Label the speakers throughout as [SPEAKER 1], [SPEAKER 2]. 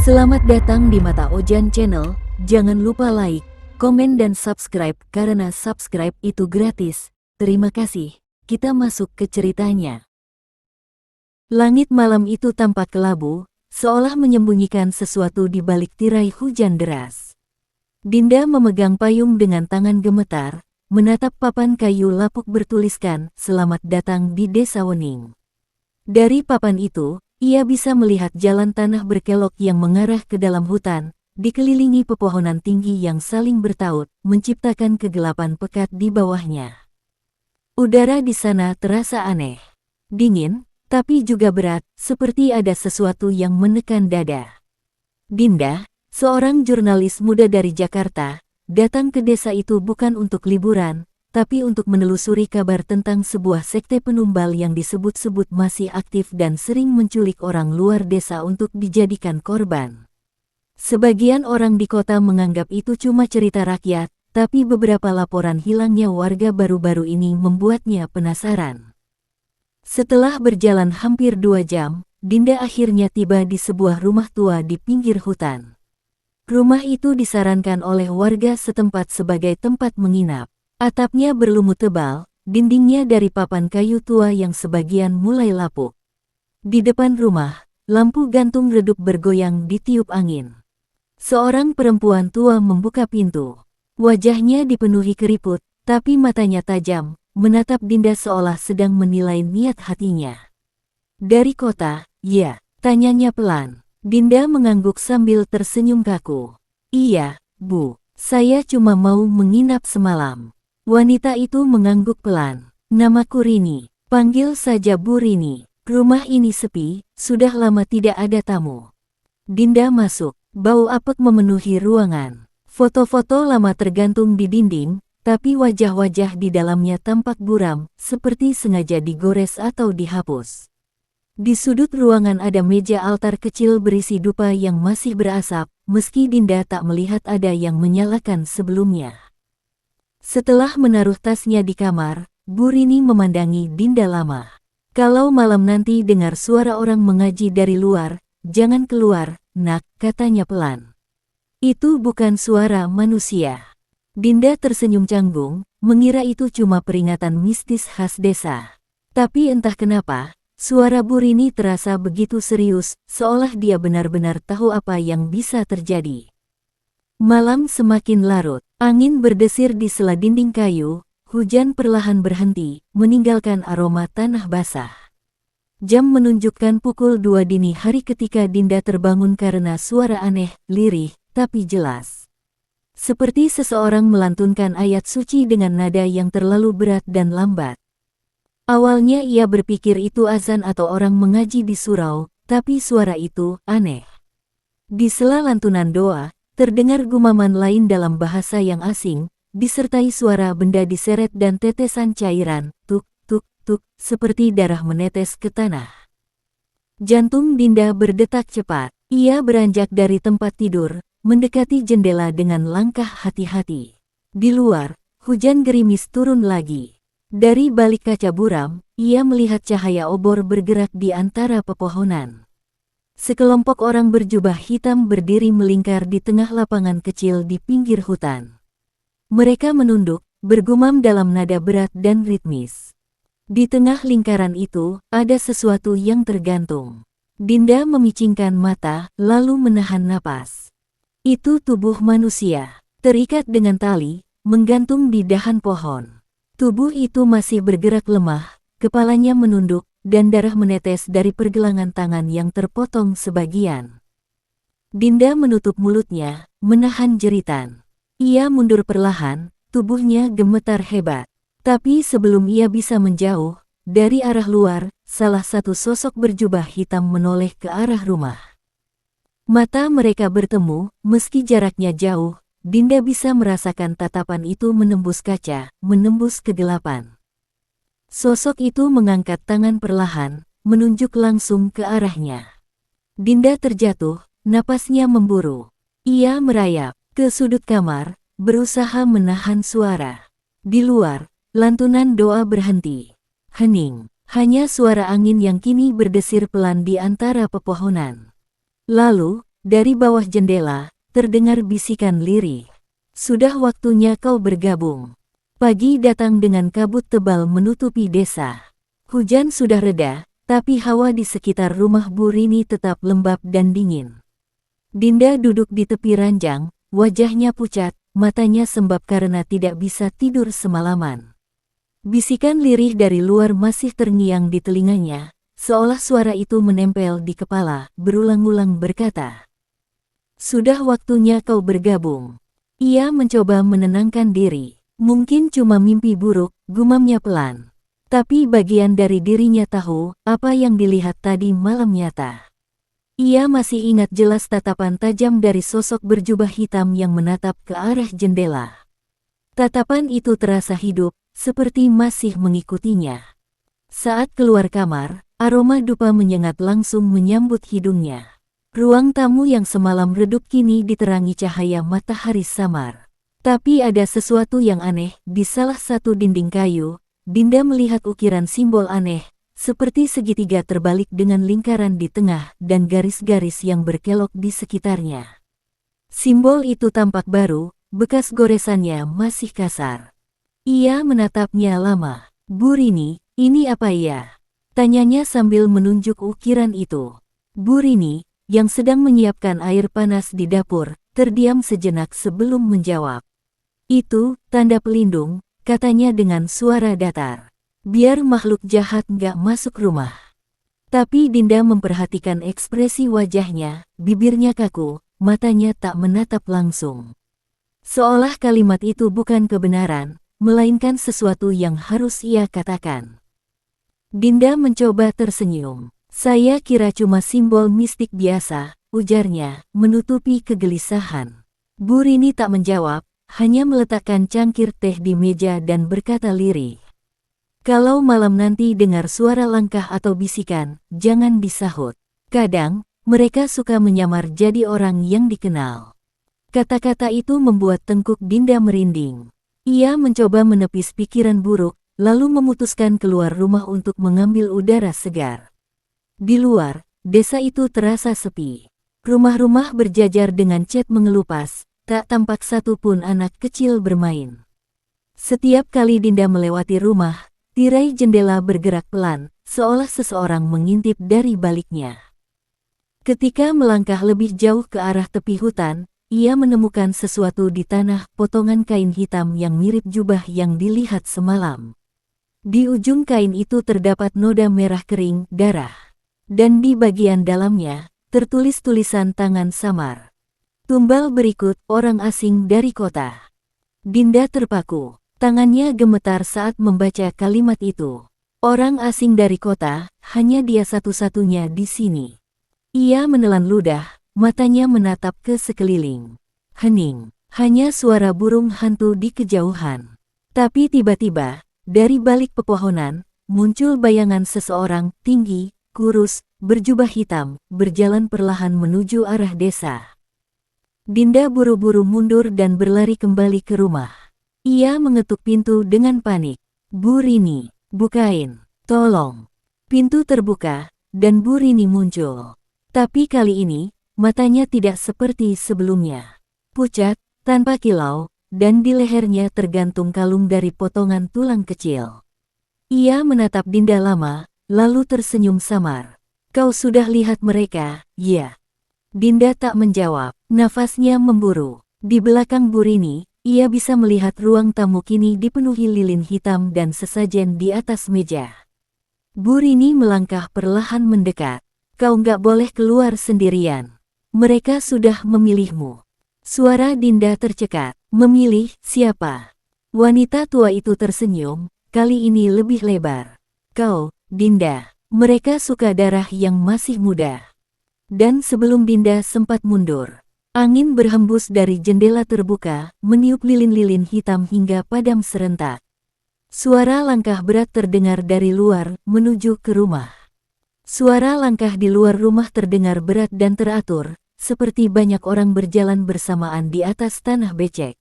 [SPEAKER 1] Selamat datang di Mata Ojan Channel, jangan lupa like, komen dan subscribe karena subscribe itu gratis. Terima kasih, kita masuk ke ceritanya. Langit malam itu tampak kelabu, seolah menyembunyikan sesuatu di balik tirai hujan deras. Dinda memegang payung dengan tangan gemetar, menatap papan kayu lapuk bertuliskan, "Selamat datang di Desa Wening." Dari papan itu, ia bisa melihat jalan tanah berkelok yang mengarah ke dalam hutan, dikelilingi pepohonan tinggi yang saling bertaut, menciptakan kegelapan pekat di bawahnya. Udara di sana terasa aneh, dingin, tapi juga berat, seperti ada sesuatu yang menekan dada. Dinda, seorang jurnalis muda dari Jakarta, datang ke desa itu bukan untuk liburan, tapi untuk menelusuri kabar tentang sebuah sekte penumbal yang disebut-sebut masih aktif dan sering menculik orang luar desa untuk dijadikan korban. Sebagian orang di kota menganggap itu cuma cerita rakyat, tapi beberapa laporan hilangnya warga baru-baru ini membuatnya penasaran. Setelah berjalan hampir 2 jam, Dinda akhirnya tiba di sebuah rumah tua di pinggir hutan. Rumah itu disarankan oleh warga setempat sebagai tempat menginap. Atapnya berlumut tebal, dindingnya dari papan kayu tua yang sebagian mulai lapuk. Di depan rumah, lampu gantung redup bergoyang ditiup angin. Seorang perempuan tua membuka pintu. Wajahnya dipenuhi keriput, tapi matanya tajam, menatap Dinda seolah sedang menilai niat hatinya. "Dari kota, ya?" tanyanya pelan. Dinda mengangguk sambil tersenyum kaku. "Iya, Bu. Saya cuma mau menginap semalam." Wanita itu mengangguk pelan. "Namaku Rini. Panggil saja Bu Rini. Rumah ini sepi, sudah lama tidak ada tamu." Dinda masuk. Bau apek memenuhi ruangan. Foto-foto lama tergantung di dinding, tapi wajah-wajah di dalamnya tampak buram, seperti sengaja digores atau dihapus. Di sudut ruangan ada meja altar kecil berisi dupa yang masih berasap, meski Dinda tak melihat ada yang menyalakan sebelumnya. Setelah menaruh tasnya di kamar, Bu Rini memandangi Dinda lama. "Kalau malam nanti dengar suara orang mengaji dari luar, jangan keluar, Nak," katanya pelan. "Itu bukan suara manusia." Dinda tersenyum canggung, mengira itu cuma peringatan mistis khas desa. Tapi entah kenapa, suara Bu Rini terasa begitu serius, seolah dia benar-benar tahu apa yang bisa terjadi. Malam semakin larut, angin berdesir di sela dinding kayu, hujan perlahan berhenti, meninggalkan aroma tanah basah. Jam menunjukkan pukul 2 dini hari ketika Dinda terbangun karena suara aneh, lirih, tapi jelas. Seperti seseorang melantunkan ayat suci dengan nada yang terlalu berat dan lambat. Awalnya ia berpikir itu azan atau orang mengaji di surau, tapi suara itu aneh. Di sela lantunan doa, terdengar gumaman lain dalam bahasa yang asing, disertai suara benda diseret dan tetesan cairan, tuk, tuk, tuk, seperti darah menetes ke tanah. Jantung Dinda berdetak cepat. Ia beranjak dari tempat tidur, mendekati jendela dengan langkah hati-hati. Di luar, hujan gerimis turun lagi. Dari balik kaca buram, ia melihat cahaya obor bergerak di antara pepohonan. Sekelompok orang berjubah hitam berdiri melingkar di tengah lapangan kecil di pinggir hutan. Mereka menunduk, bergumam dalam nada berat dan ritmis. Di tengah lingkaran itu, ada sesuatu yang tergantung. Dinda memicingkan mata, lalu menahan napas. Itu tubuh manusia, terikat dengan tali, menggantung di dahan pohon. Tubuh itu masih bergerak lemah, kepalanya menunduk, dan darah menetes dari pergelangan tangan yang terpotong sebagian. Dinda menutup mulutnya, menahan jeritan. Ia mundur perlahan, tubuhnya gemetar hebat. Tapi sebelum ia bisa menjauh, dari arah luar, salah satu sosok berjubah hitam menoleh ke arah rumah. Mata mereka bertemu, meski jaraknya jauh, Dinda bisa merasakan tatapan itu menembus kaca, menembus kegelapan. Sosok itu mengangkat tangan perlahan, menunjuk langsung ke arahnya. Dinda terjatuh, napasnya memburu. Ia merayap ke sudut kamar, berusaha menahan suara. Di luar, lantunan doa berhenti. Hening, hanya suara angin yang kini berdesir pelan di antara pepohonan. Lalu, Dari bawah jendela, terdengar bisikan lirih. Sudah waktunya kau bergabung. Pagi datang dengan kabut tebal menutupi desa. Hujan sudah reda, tapi hawa di sekitar rumah Bu Rini tetap lembab dan dingin. Dinda duduk di tepi ranjang, wajahnya pucat, matanya sembab karena tidak bisa tidur semalaman. Bisikan lirih dari luar masih terngiang di telinganya, seolah suara itu menempel di kepala, berulang-ulang berkata, "Sudah waktunya kau bergabung." Ia mencoba menenangkan diri. Mungkin cuma mimpi buruk, gumamnya pelan. Tapi bagian dari dirinya tahu apa yang dilihat tadi malam nyata. Ia masih ingat jelas tatapan tajam dari sosok berjubah hitam yang menatap ke arah jendela. Tatapan itu terasa hidup, seperti masih mengikutinya. Saat keluar kamar, aroma dupa menyengat langsung menyambut hidungnya. Ruang tamu yang semalam redup kini diterangi cahaya matahari samar. Tapi ada sesuatu yang aneh di salah satu dinding kayu. Dinda melihat ukiran simbol aneh, seperti segitiga terbalik dengan lingkaran di tengah dan garis-garis yang berkelok di sekitarnya. Simbol itu tampak baru, bekas goresannya masih kasar. Ia menatapnya lama. "Bu Rini, ini apa ya?" tanyanya sambil menunjuk ukiran itu. Bu Rini, yang sedang menyiapkan air panas di dapur, terdiam sejenak sebelum menjawab. "Itu, tanda pelindung," katanya dengan suara datar. "Biar makhluk jahat nggak masuk rumah." Tapi Dinda memperhatikan ekspresi wajahnya, bibirnya kaku, matanya tak menatap langsung. Seolah kalimat itu bukan kebenaran, melainkan sesuatu yang harus ia katakan. Dinda mencoba tersenyum. "Saya kira cuma simbol mistik biasa," ujarnya, menutupi kegelisahan. Bu Rini tak menjawab, hanya meletakkan cangkir teh di meja dan berkata lirih. "Kalau malam nanti dengar suara langkah atau bisikan, jangan disahut. Kadang, mereka suka menyamar jadi orang yang dikenal." Kata-kata itu membuat tengkuk Dinda merinding. Ia mencoba menepis pikiran buruk, lalu memutuskan keluar rumah untuk mengambil udara segar. Di luar, desa itu terasa sepi. Rumah-rumah berjajar dengan cat mengelupas, tak tampak satu pun anak kecil bermain. Setiap kali Dinda melewati rumah, tirai jendela bergerak pelan, seolah seseorang mengintip dari baliknya. Ketika melangkah lebih jauh ke arah tepi hutan, ia menemukan sesuatu di tanah, potongan kain hitam yang mirip jubah yang dilihat semalam. Di ujung kain itu terdapat noda merah kering, darah. Dan di bagian dalamnya, tertulis tulisan tangan samar. "Tumbal berikut, orang asing dari kota." Dinda terpaku. Tangannya gemetar saat membaca kalimat itu. Orang asing dari kota, hanya dia satu-satunya di sini. Ia menelan ludah, matanya menatap ke sekeliling. Hening, hanya suara burung hantu di kejauhan. Tapi tiba-tiba, dari balik pepohonan, muncul bayangan seseorang tinggi, kurus, berjubah hitam, berjalan perlahan menuju arah desa. Dinda buru-buru mundur dan berlari kembali ke rumah. Ia mengetuk pintu dengan panik. "Bu Rini, bukain, tolong." Pintu terbuka, dan Bu Rini muncul. Tapi kali ini, matanya tidak seperti sebelumnya. Pucat, tanpa kilau, dan di lehernya tergantung kalung dari potongan tulang kecil. Ia menatap Dinda lama, lalu tersenyum samar. "Kau sudah lihat mereka, ya?" Dinda tak menjawab, nafasnya memburu. Di belakang Bu Rini, ia bisa melihat ruang tamu kini dipenuhi lilin hitam dan sesajen di atas meja. Bu Rini melangkah perlahan mendekat. "Kau nggak boleh keluar sendirian. Mereka sudah memilihmu." Suara Dinda tercekat. "Memilih siapa?" Wanita tua itu tersenyum, kali ini lebih lebar. "Kau, Dinda. Mereka suka darah yang masih muda." Dan sebelum Dinda sempat mundur, angin berhembus dari jendela terbuka, meniup lilin-lilin hitam hingga padam serentak. Suara langkah berat terdengar dari luar, menuju ke rumah. Suara langkah di luar rumah terdengar berat dan teratur, seperti banyak orang berjalan bersamaan di atas tanah becek.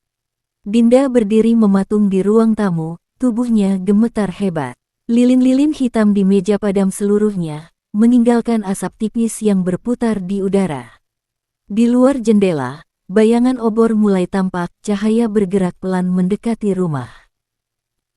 [SPEAKER 1] Dinda berdiri mematung di ruang tamu, tubuhnya gemetar hebat. Lilin-lilin hitam di meja padam seluruhnya, meninggalkan asap tipis yang berputar di udara. Di luar jendela, bayangan obor mulai tampak, cahaya bergerak pelan mendekati rumah.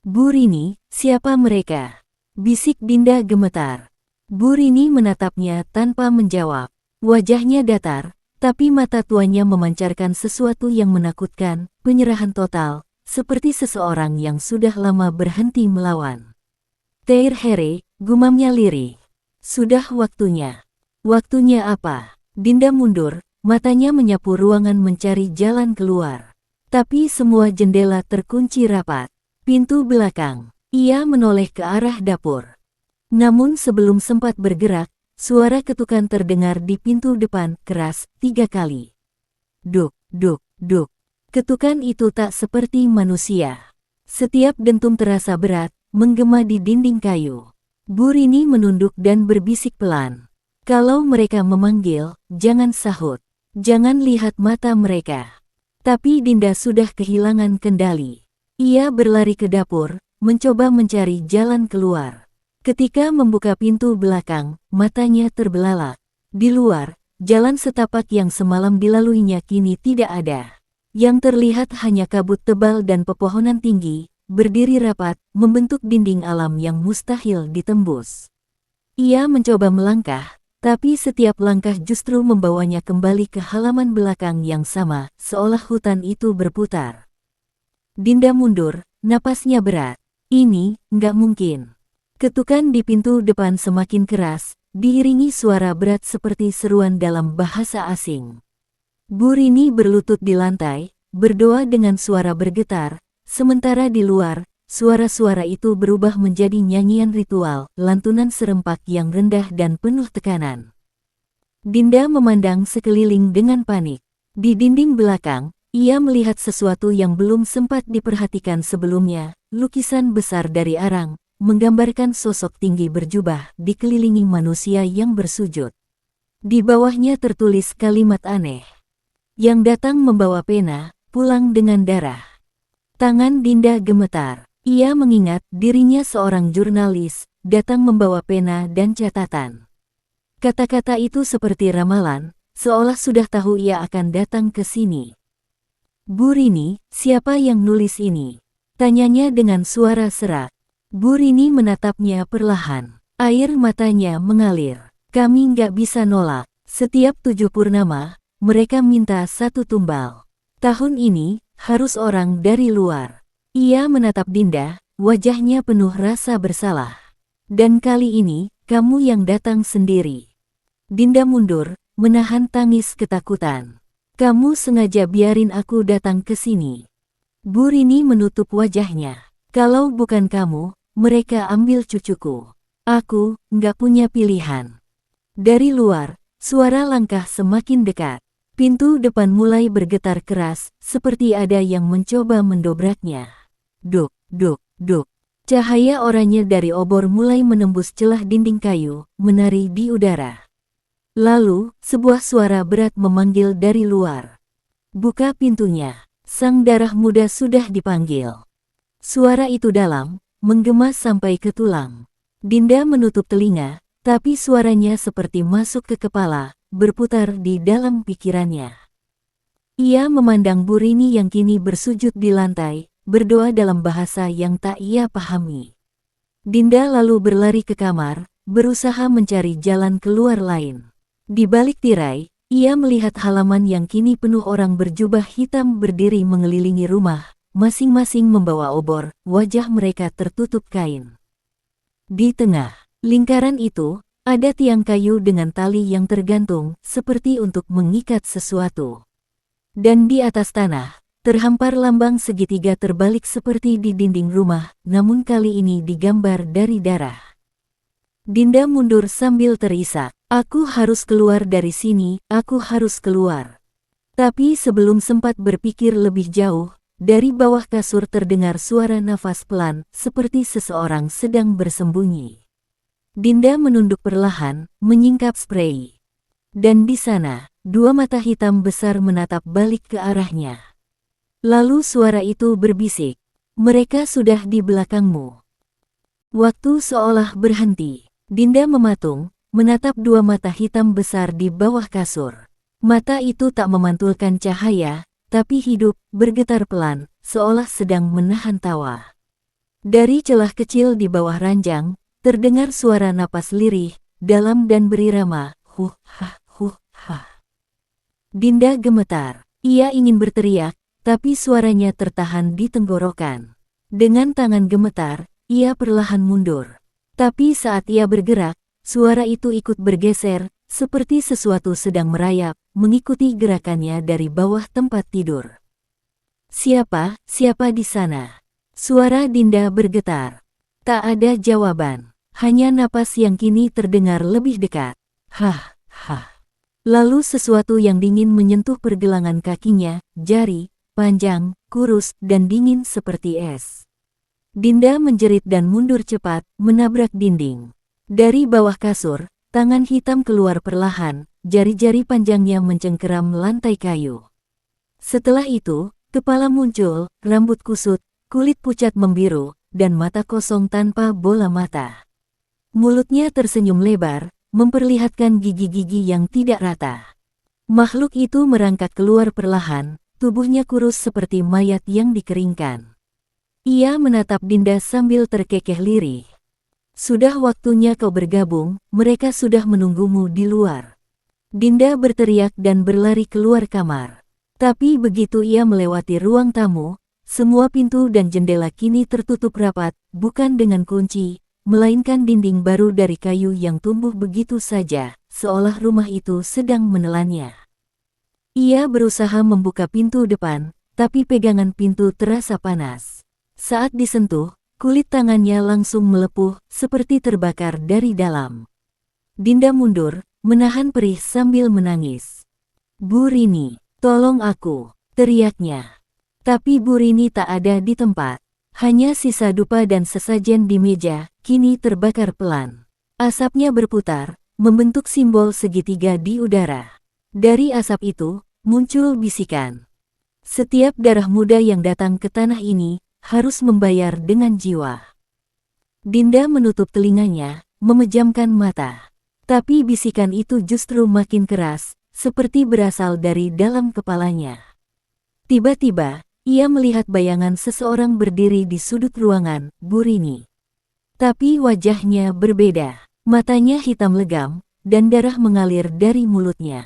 [SPEAKER 1] "Bu Rini, siapa mereka?" bisik Dinda gemetar. Bu Rini menatapnya tanpa menjawab. Wajahnya datar, tapi mata tuanya memancarkan sesuatu yang menakutkan, penyerahan total, seperti seseorang yang sudah lama berhenti melawan. "Teir Here," gumamnya lirih. "Sudah waktunya." "Waktunya apa?" Dinda mundur, matanya menyapu ruangan mencari jalan keluar. Tapi semua jendela terkunci rapat. Pintu belakang. Ia menoleh ke arah dapur. Namun sebelum sempat bergerak, suara ketukan terdengar di pintu depan, keras, 3 kali. Duk, duk, duk. Ketukan itu tak seperti manusia. Setiap dentum terasa berat, menggema di dinding kayu. Bu Rini menunduk dan berbisik pelan. "Kalau mereka memanggil, jangan sahut. Jangan lihat mata mereka." Tapi Dinda sudah kehilangan kendali. Ia berlari ke dapur, mencoba mencari jalan keluar. Ketika membuka pintu belakang, matanya terbelalak. Di luar, jalan setapak yang semalam dilaluinya kini tidak ada. Yang terlihat hanya kabut tebal dan pepohonan tinggi, berdiri rapat, membentuk dinding alam yang mustahil ditembus. Ia mencoba melangkah, tapi setiap langkah justru membawanya kembali ke halaman belakang yang sama, seolah hutan itu berputar. Dinda mundur, napasnya berat. Ini, nggak mungkin. Ketukan di pintu depan semakin keras, diiringi suara berat seperti seruan dalam bahasa asing. Bu Rini berlutut di lantai, berdoa dengan suara bergetar, sementara di luar, suara-suara itu berubah menjadi nyanyian ritual, lantunan serempak yang rendah dan penuh tekanan. Dinda memandang sekeliling dengan panik. Di dinding belakang, ia melihat sesuatu yang belum sempat diperhatikan sebelumnya, lukisan besar dari arang, menggambarkan sosok tinggi berjubah dikelilingi manusia yang bersujud. Di bawahnya tertulis kalimat aneh. "Yang datang membawa pena, pulang dengan darah." Tangan Dinda gemetar. Ia mengingat dirinya seorang jurnalis, datang membawa pena dan catatan. Kata-kata itu seperti ramalan, seolah sudah tahu ia akan datang ke sini. "Bu Rini, siapa yang nulis ini?" tanyanya dengan suara serak. Bu Rini menatapnya perlahan. Air matanya mengalir. "Kami nggak bisa nolak. Setiap 7 purnama, mereka minta 1 tumbal. Tahun ini, harus orang dari luar." Ia menatap Dinda, wajahnya penuh rasa bersalah. "Dan kali ini, kamu yang datang sendiri." Dinda mundur, menahan tangis ketakutan. "Kamu sengaja biarin aku datang ke sini." Bu Rini menutup wajahnya. "Kalau bukan kamu, mereka ambil cucuku. Aku nggak punya pilihan." Dari luar, suara langkah semakin dekat. Pintu depan mulai bergetar keras, seperti ada yang mencoba mendobraknya. Duk, duk, duk. Cahaya oranye dari obor mulai menembus celah dinding kayu, menari di udara. Lalu, sebuah suara berat memanggil dari luar. "Buka pintunya, sang darah muda sudah dipanggil." Suara itu dalam, menggema sampai ke tulang. Dinda menutup telinga, tapi suaranya seperti masuk ke kepala, berputar di dalam pikirannya. Ia memandang Bu Rini yang kini bersujud di lantai, berdoa dalam bahasa yang tak ia pahami. Dinda lalu berlari ke kamar, berusaha mencari jalan keluar lain. Di balik tirai, ia melihat halaman yang kini penuh orang berjubah hitam berdiri mengelilingi rumah, masing-masing membawa obor, wajah mereka tertutup kain. Di tengah lingkaran itu, ada tiang kayu dengan tali yang tergantung, seperti untuk mengikat sesuatu. Dan di atas tanah, terhampar lambang segitiga terbalik seperti di dinding rumah, namun kali ini digambar dari darah. Dinda mundur sambil terisak, "Aku harus keluar dari sini, aku harus keluar." Tapi sebelum sempat berpikir lebih jauh, dari bawah kasur terdengar suara nafas pelan, seperti seseorang sedang bersembunyi. Dinda menunduk perlahan, menyingkap sprei. Dan di sana, 2 mata hitam besar menatap balik ke arahnya. Lalu suara itu berbisik, "Mereka sudah di belakangmu." Waktu seolah berhenti. Dinda mematung, menatap 2 mata hitam besar di bawah kasur. Mata itu tak memantulkan cahaya, tapi hidup, bergetar pelan, seolah sedang menahan tawa. Dari celah kecil di bawah ranjang, terdengar suara napas lirih, dalam dan berirama, huh, hah, huh, hah. Dinda gemetar. Ia ingin berteriak, tapi suaranya tertahan di tenggorokan. Dengan tangan gemetar, ia perlahan mundur. Tapi saat ia bergerak, suara itu ikut bergeser, seperti sesuatu sedang merayap, mengikuti gerakannya dari bawah tempat tidur. Siapa di sana? Suara Dinda bergetar. Tak ada jawaban, hanya napas yang kini terdengar lebih dekat. Hah, hah. Lalu sesuatu yang dingin menyentuh pergelangan kakinya, jari, panjang, kurus, dan dingin seperti es. Dinda menjerit dan mundur cepat, menabrak dinding. Dari bawah kasur, tangan hitam keluar perlahan, jari-jari panjangnya mencengkeram lantai kayu. Setelah itu, kepala muncul, rambut kusut, kulit pucat membiru, dan mata kosong tanpa bola mata. Mulutnya tersenyum lebar, memperlihatkan gigi-gigi yang tidak rata. Makhluk itu merangkak keluar perlahan, tubuhnya kurus seperti mayat yang dikeringkan. Ia menatap Dinda sambil terkekeh lirih. Sudah waktunya kau bergabung, mereka sudah menunggumu di luar. Dinda berteriak dan berlari keluar kamar. Tapi begitu ia melewati ruang tamu, semua pintu dan jendela kini tertutup rapat, bukan dengan kunci, melainkan dinding baru dari kayu yang tumbuh begitu saja, seolah rumah itu sedang menelannya. Ia berusaha membuka pintu depan, tapi pegangan pintu terasa panas. Saat disentuh, kulit tangannya langsung melepuh, seperti terbakar dari dalam. Dinda mundur, menahan perih sambil menangis. "Bu Rini, tolong aku," teriaknya. Tapi Bu Rini tak ada di tempat. Hanya sisa dupa dan sesajen di meja, kini terbakar pelan. Asapnya berputar, membentuk simbol segitiga di udara. Dari asap itu, muncul bisikan. Setiap darah muda yang datang ke tanah ini, harus membayar dengan jiwa. Dinda menutup telinganya, memejamkan mata. Tapi bisikan itu justru makin keras, seperti berasal dari dalam kepalanya. Tiba-tiba, ia melihat bayangan seseorang berdiri di sudut ruangan, Bu Rini. Tapi wajahnya berbeda, matanya hitam legam, dan darah mengalir dari mulutnya.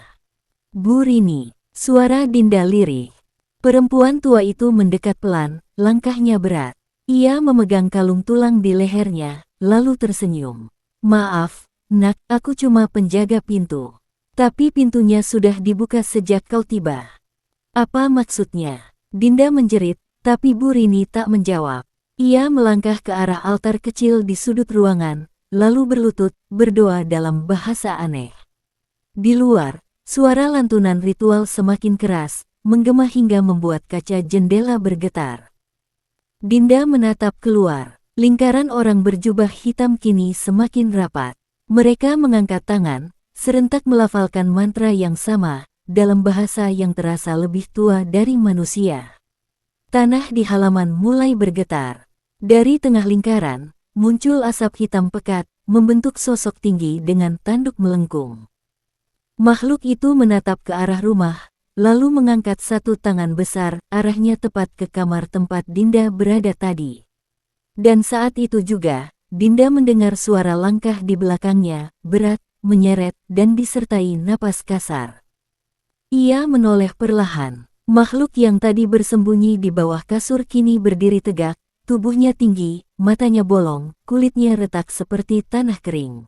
[SPEAKER 1] "Bu Rini," suara Dinda lirih. Perempuan tua itu mendekat pelan, langkahnya berat. Ia memegang kalung tulang di lehernya, lalu tersenyum. "Maaf, nak, aku cuma penjaga pintu. Tapi pintunya sudah dibuka sejak kau tiba." "Apa maksudnya?" Dinda menjerit, tapi Bu Rini tak menjawab. Ia melangkah ke arah altar kecil di sudut ruangan, lalu berlutut, berdoa dalam bahasa aneh. Di luar, suara lantunan ritual semakin keras, menggema hingga membuat kaca jendela bergetar. Dinda menatap keluar. Lingkaran orang berjubah hitam kini semakin rapat. Mereka mengangkat tangan, serentak melafalkan mantra yang sama, dalam bahasa yang terasa lebih tua dari manusia. Tanah di halaman mulai bergetar. Dari tengah lingkaran, muncul asap hitam pekat, membentuk sosok tinggi dengan tanduk melengkung. Makhluk itu menatap ke arah rumah, lalu mengangkat satu tangan besar, arahnya tepat ke kamar tempat Dinda berada tadi. Dan saat itu juga, Dinda mendengar suara langkah di belakangnya, berat, menyeret, dan disertai napas kasar. Ia menoleh perlahan. Makhluk yang tadi bersembunyi di bawah kasur kini berdiri tegak, tubuhnya tinggi, matanya bolong, kulitnya retak seperti tanah kering.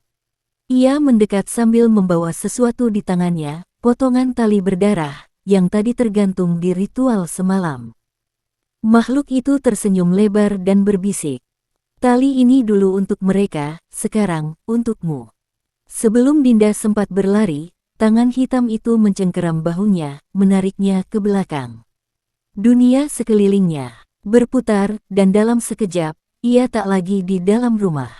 [SPEAKER 1] Ia mendekat sambil membawa sesuatu di tangannya, potongan tali berdarah, yang tadi tergantung di ritual semalam. Makhluk itu tersenyum lebar dan berbisik. "Tali ini dulu untuk mereka, sekarang, untukmu." Sebelum Dinda sempat berlari, tangan hitam itu mencengkeram bahunya, menariknya ke belakang. Dunia sekelilingnya berputar, dan dalam sekejap, ia tak lagi di dalam rumah.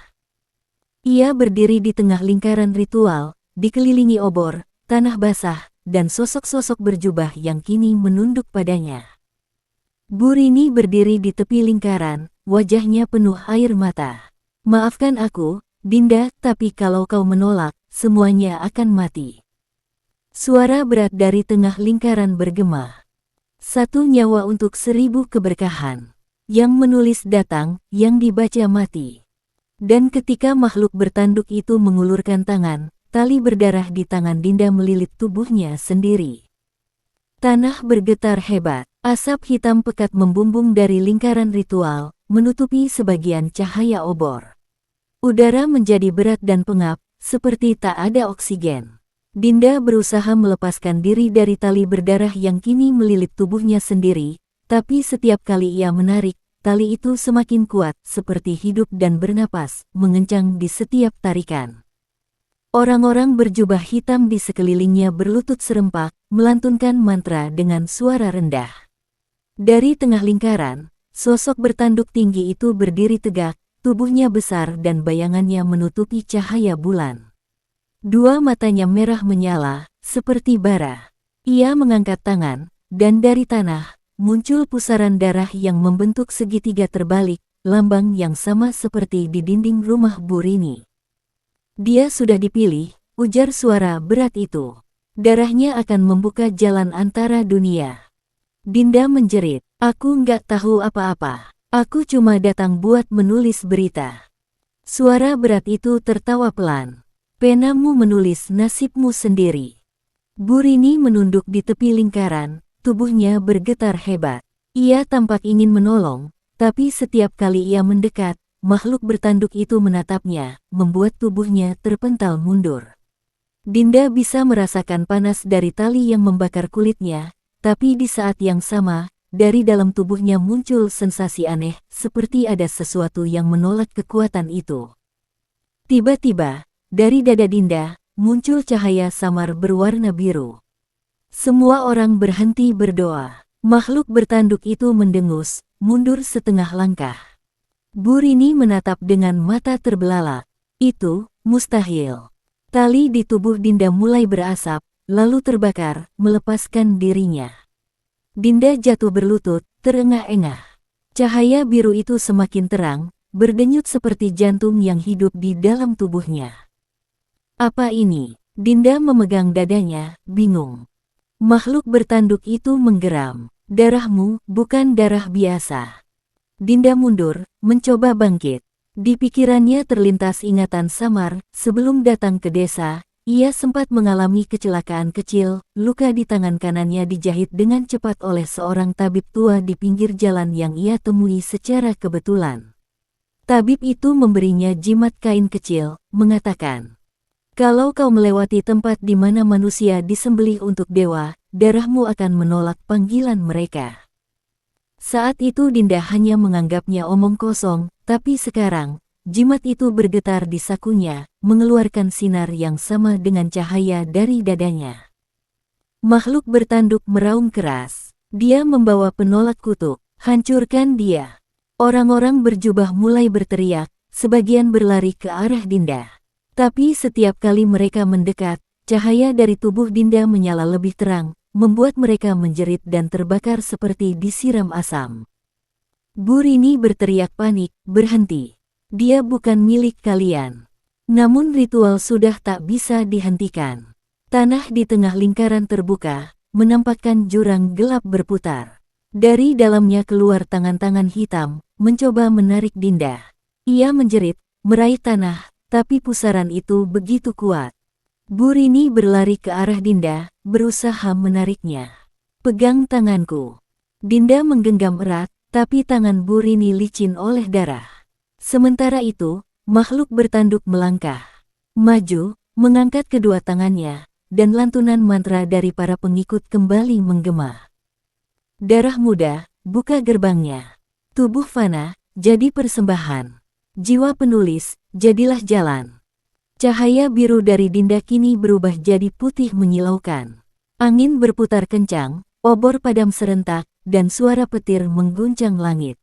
[SPEAKER 1] Ia berdiri di tengah lingkaran ritual, dikelilingi obor, tanah basah, dan sosok-sosok berjubah yang kini menunduk padanya. Bu Rini berdiri di tepi lingkaran, wajahnya penuh air mata. "Maafkan aku, Dinda, tapi kalau kau menolak, semuanya akan mati." Suara berat dari tengah lingkaran bergema. Satu nyawa untuk 1000 keberkahan. Yang menulis datang, yang dibaca mati. Dan ketika makhluk bertanduk itu mengulurkan tangan, tali berdarah di tangan Dinda melilit tubuhnya sendiri. Tanah bergetar hebat, asap hitam pekat membumbung dari lingkaran ritual, menutupi sebagian cahaya obor. Udara menjadi berat dan pengap, seperti tak ada oksigen. Dinda berusaha melepaskan diri dari tali berdarah yang kini melilit tubuhnya sendiri, tapi setiap kali ia menarik, tali itu semakin kuat, seperti hidup dan bernapas, mengencang di setiap tarikan. Orang-orang berjubah hitam di sekelilingnya berlutut serempak, melantunkan mantra dengan suara rendah. Dari tengah lingkaran, sosok bertanduk tinggi itu berdiri tegak, tubuhnya besar dan bayangannya menutupi cahaya bulan. Dua matanya merah menyala, seperti bara. Ia mengangkat tangan, dan dari tanah, muncul pusaran darah yang membentuk segitiga terbalik, lambang yang sama seperti di dinding rumah Burini. Dia sudah dipilih, ujar suara berat itu. Darahnya akan membuka jalan antara dunia. Dinda menjerit, aku nggak tahu apa-apa. Aku cuma datang buat menulis berita. Suara berat itu tertawa pelan. Penamu menulis nasibmu sendiri. Burini menunduk di tepi lingkaran, tubuhnya bergetar hebat. Ia tampak ingin menolong, tapi setiap kali ia mendekat, makhluk bertanduk itu menatapnya, membuat tubuhnya terpental mundur. Dinda bisa merasakan panas dari tali yang membakar kulitnya, tapi di saat yang sama, dari dalam tubuhnya muncul sensasi aneh, seperti ada sesuatu yang menolak kekuatan itu. Tiba-tiba, dari dada Dinda, muncul cahaya samar berwarna biru. Semua orang berhenti berdoa. Makhluk bertanduk itu mendengus, mundur setengah langkah. Burini menatap dengan mata terbelalak. Itu, mustahil. Tali di tubuh Dinda mulai berasap, lalu terbakar, melepaskan dirinya. Dinda jatuh berlutut, terengah-engah. Cahaya biru itu semakin terang, berdenyut seperti jantung yang hidup di dalam tubuhnya. Apa ini? Dinda memegang dadanya, bingung. Makhluk bertanduk itu menggeram. Darahmu bukan darah biasa. Dinda mundur, mencoba bangkit. Di pikirannya terlintas ingatan samar, sebelum datang ke desa, ia sempat mengalami kecelakaan kecil, luka di tangan kanannya dijahit dengan cepat oleh seorang tabib tua di pinggir jalan yang ia temui secara kebetulan. Tabib itu memberinya jimat kain kecil, mengatakan, kalau kau melewati tempat di mana manusia disembelih untuk dewa, darahmu akan menolak panggilan mereka. Saat itu Dinda hanya menganggapnya omong kosong, tapi sekarang, jimat itu bergetar di sakunya, mengeluarkan sinar yang sama dengan cahaya dari dadanya. Makhluk bertanduk meraung keras. Dia membawa penolak kutuk, hancurkan dia. Orang-orang berjubah mulai berteriak, sebagian berlari ke arah Dinda. Tapi setiap kali mereka mendekat, cahaya dari tubuh Dinda menyala lebih terang, membuat mereka menjerit dan terbakar seperti disiram asam. Burini berteriak panik, berhenti. Dia bukan milik kalian. Namun ritual sudah tak bisa dihentikan. Tanah di tengah lingkaran terbuka, menampakkan jurang gelap berputar. Dari dalamnya keluar tangan-tangan hitam, mencoba menarik Dinda. Ia menjerit, meraih tanah, tapi pusaran itu begitu kuat. Burini berlari ke arah Dinda, berusaha menariknya. Pegang tanganku. Dinda menggenggam erat, tapi tangan Burini licin oleh darah. Sementara itu, makhluk bertanduk melangkah. Maju, mengangkat kedua tangannya, dan lantunan mantra dari para pengikut kembali menggema. Darah muda, buka gerbangnya. Tubuh fana, jadi persembahan. Jiwa penulis, jadilah jalan. Cahaya biru dari Dinda kini berubah jadi putih menyilaukan. Angin berputar kencang, obor padam serentak, dan suara petir mengguncang langit.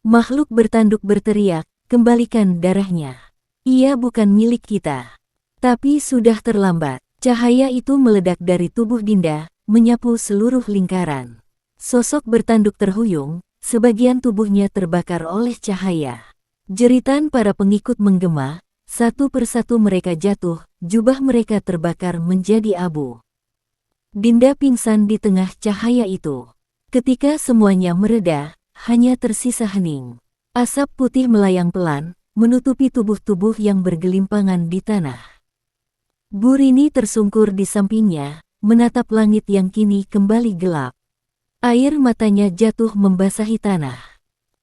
[SPEAKER 1] Makhluk bertanduk berteriak, kembalikan darahnya. Ia bukan milik kita. Tapi sudah terlambat. Cahaya itu meledak dari tubuh Dinda, menyapu seluruh lingkaran. Sosok bertanduk terhuyung, sebagian tubuhnya terbakar oleh cahaya. Jeritan para pengikut menggema, satu persatu mereka jatuh, jubah mereka terbakar menjadi abu. Dinda pingsan di tengah cahaya itu. Ketika semuanya mereda, hanya tersisa hening. Asap putih melayang pelan, menutupi tubuh-tubuh yang bergelimpangan di tanah. Bu Rini tersungkur di sampingnya, menatap langit yang kini kembali gelap. Air matanya jatuh membasahi tanah.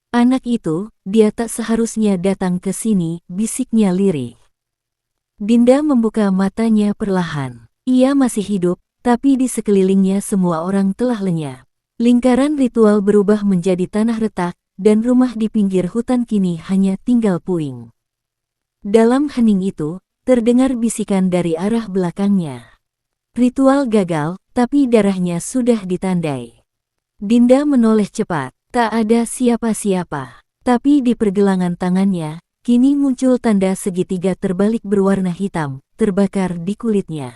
[SPEAKER 1] Anak itu, dia tak seharusnya datang ke sini, bisiknya lirih. Dinda membuka matanya perlahan. Ia masih hidup, tapi di sekelilingnya semua orang telah lenyap. Lingkaran ritual berubah menjadi tanah retak, dan rumah di pinggir hutan kini hanya tinggal puing. Dalam hening itu, terdengar bisikan dari arah belakangnya. Ritual gagal, tapi darahnya sudah ditandai. Dinda menoleh cepat, tak ada siapa-siapa. Tapi di pergelangan tangannya, kini muncul tanda segitiga terbalik berwarna hitam, terbakar di kulitnya.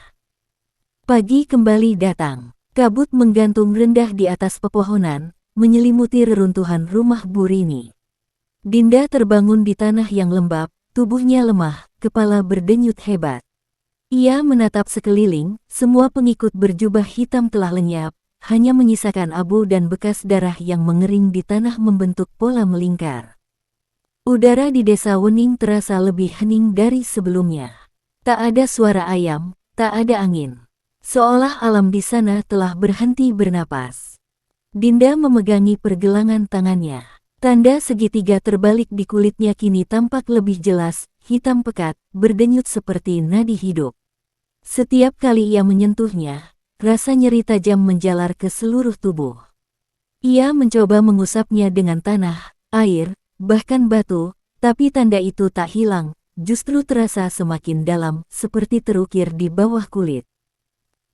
[SPEAKER 1] Pagi kembali datang. Kabut menggantung rendah di atas pepohonan, menyelimuti reruntuhan rumah Bu Rini. Dinda terbangun di tanah yang lembab, tubuhnya lemah, kepala berdenyut hebat. Ia menatap sekeliling, semua pengikut berjubah hitam telah lenyap, hanya menyisakan abu dan bekas darah yang mengering di tanah membentuk pola melingkar. Udara di desa Wening terasa lebih hening dari sebelumnya. Tak ada suara ayam, tak ada angin. Seolah alam di sana telah berhenti bernapas. Dinda memegangi pergelangan tangannya. Tanda segitiga terbalik di kulitnya kini tampak lebih jelas, hitam pekat, berdenyut seperti nadi hidup. Setiap kali ia menyentuhnya, rasa nyeri tajam menjalar ke seluruh tubuh. Ia mencoba mengusapnya dengan tanah, air, bahkan batu, tapi tanda itu tak hilang, justru terasa semakin dalam, seperti terukir di bawah kulit.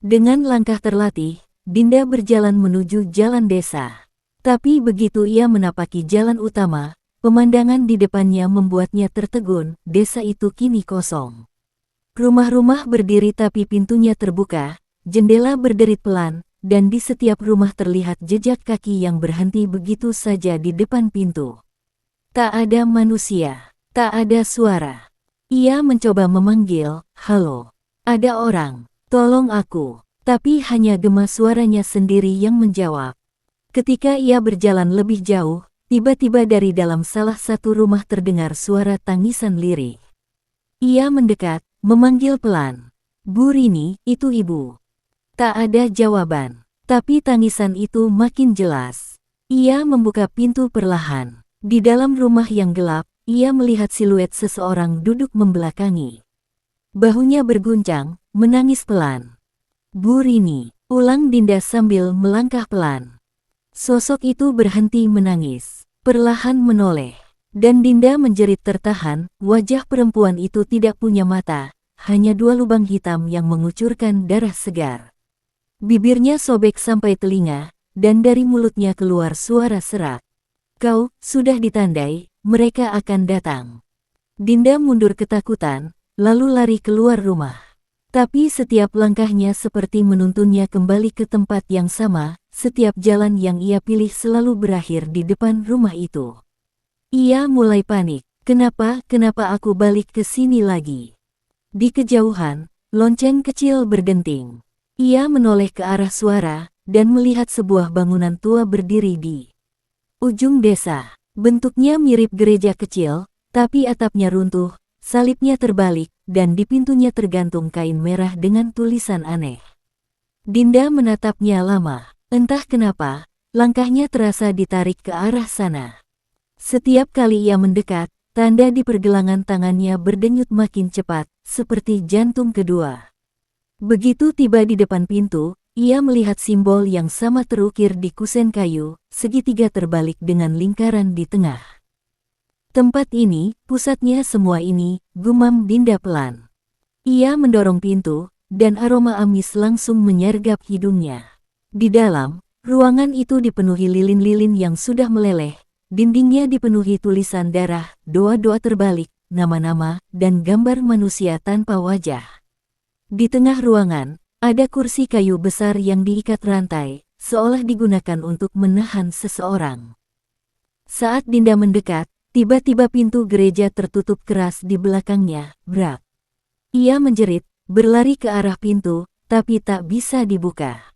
[SPEAKER 1] Dengan langkah terlatih, Dinda berjalan menuju jalan desa. Tapi begitu ia menapaki jalan utama, pemandangan di depannya membuatnya tertegun, desa itu kini kosong. Rumah-rumah berdiri tapi pintunya terbuka, jendela berderit pelan, dan di setiap rumah terlihat jejak kaki yang berhenti begitu saja di depan pintu. Tak ada manusia, tak ada suara. Ia mencoba memanggil, "Halo, ada orang, tolong aku." Tapi hanya gema suaranya sendiri yang menjawab. Ketika ia berjalan lebih jauh, tiba-tiba dari dalam salah satu rumah terdengar suara tangisan lirih. Ia mendekat, memanggil pelan. "Bu Rini, itu ibu." Tak ada jawaban, tapi tangisan itu makin jelas. Ia membuka pintu perlahan. Di dalam rumah yang gelap, ia melihat siluet seseorang duduk membelakangi. Bahunya berguncang, menangis pelan. "Bu Rini," ulang Dinda sambil melangkah pelan. Sosok itu berhenti menangis, perlahan menoleh. Dan Dinda menjerit tertahan, wajah perempuan itu tidak punya mata, hanya dua lubang hitam yang mengucurkan darah segar. Bibirnya sobek sampai telinga, dan dari mulutnya keluar suara serak. "Kau, sudah ditandai, mereka akan datang." Dinda mundur ketakutan, lalu lari keluar rumah. Tapi setiap langkahnya seperti menuntunnya kembali ke tempat yang sama, setiap jalan yang ia pilih selalu berakhir di depan rumah itu. Ia mulai panik, kenapa aku balik ke sini lagi? Di kejauhan, lonceng kecil berdenting. Ia menoleh ke arah suara, dan melihat sebuah bangunan tua berdiri di ujung desa. Bentuknya mirip gereja kecil, tapi atapnya runtuh, salibnya terbalik, dan di pintunya tergantung kain merah dengan tulisan aneh. Dinda menatapnya lama. Entah kenapa, langkahnya terasa ditarik ke arah sana. Setiap kali ia mendekat, tanda di pergelangan tangannya berdenyut makin cepat, seperti jantung kedua. Begitu tiba di depan pintu, ia melihat simbol yang sama terukir di kusen kayu, segitiga terbalik dengan lingkaran di tengah. "Tempat ini, pusatnya semua ini," gumam Dinda pelan. Ia mendorong pintu, dan aroma amis langsung menyergap hidungnya. Di dalam, ruangan itu dipenuhi lilin-lilin yang sudah meleleh, dindingnya dipenuhi tulisan darah, doa-doa terbalik, nama-nama, dan gambar manusia tanpa wajah. Di tengah ruangan, ada kursi kayu besar yang diikat rantai, seolah digunakan untuk menahan seseorang. Saat Dinda mendekat, tiba-tiba pintu gereja tertutup keras di belakangnya, brak. Ia menjerit, berlari ke arah pintu, tapi tak bisa dibuka.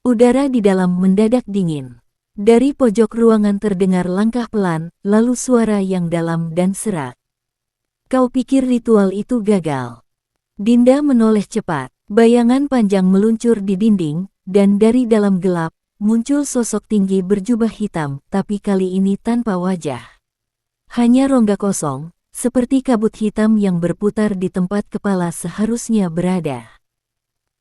[SPEAKER 1] Udara di dalam mendadak dingin. Dari pojok ruangan terdengar langkah pelan, lalu suara yang dalam dan serak. Kau pikir ritual itu gagal? Dinda menoleh cepat. Bayangan panjang meluncur di dinding, dan dari dalam gelap, muncul sosok tinggi berjubah hitam, tapi kali ini tanpa wajah. Hanya rongga kosong, seperti kabut hitam yang berputar di tempat kepala seharusnya berada.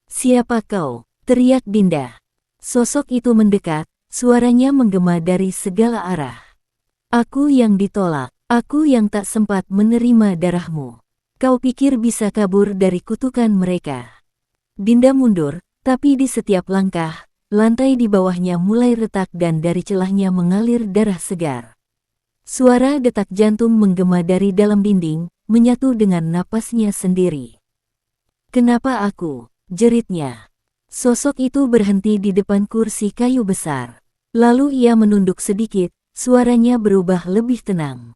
[SPEAKER 1] "Siapa kau?" teriak Dinda. Sosok itu mendekat, suaranya menggema dari segala arah. "Aku yang ditolak, aku yang tak sempat menerima darahmu. Kau pikir bisa kabur dari kutukan mereka?" Dinda mundur, tapi di setiap langkah, lantai di bawahnya mulai retak dan dari celahnya mengalir darah segar. Suara detak jantung menggema dari dalam dinding, menyatu dengan napasnya sendiri. "Kenapa aku?" jeritnya. Sosok itu berhenti di depan kursi kayu besar. Lalu ia menunduk sedikit, suaranya berubah lebih tenang.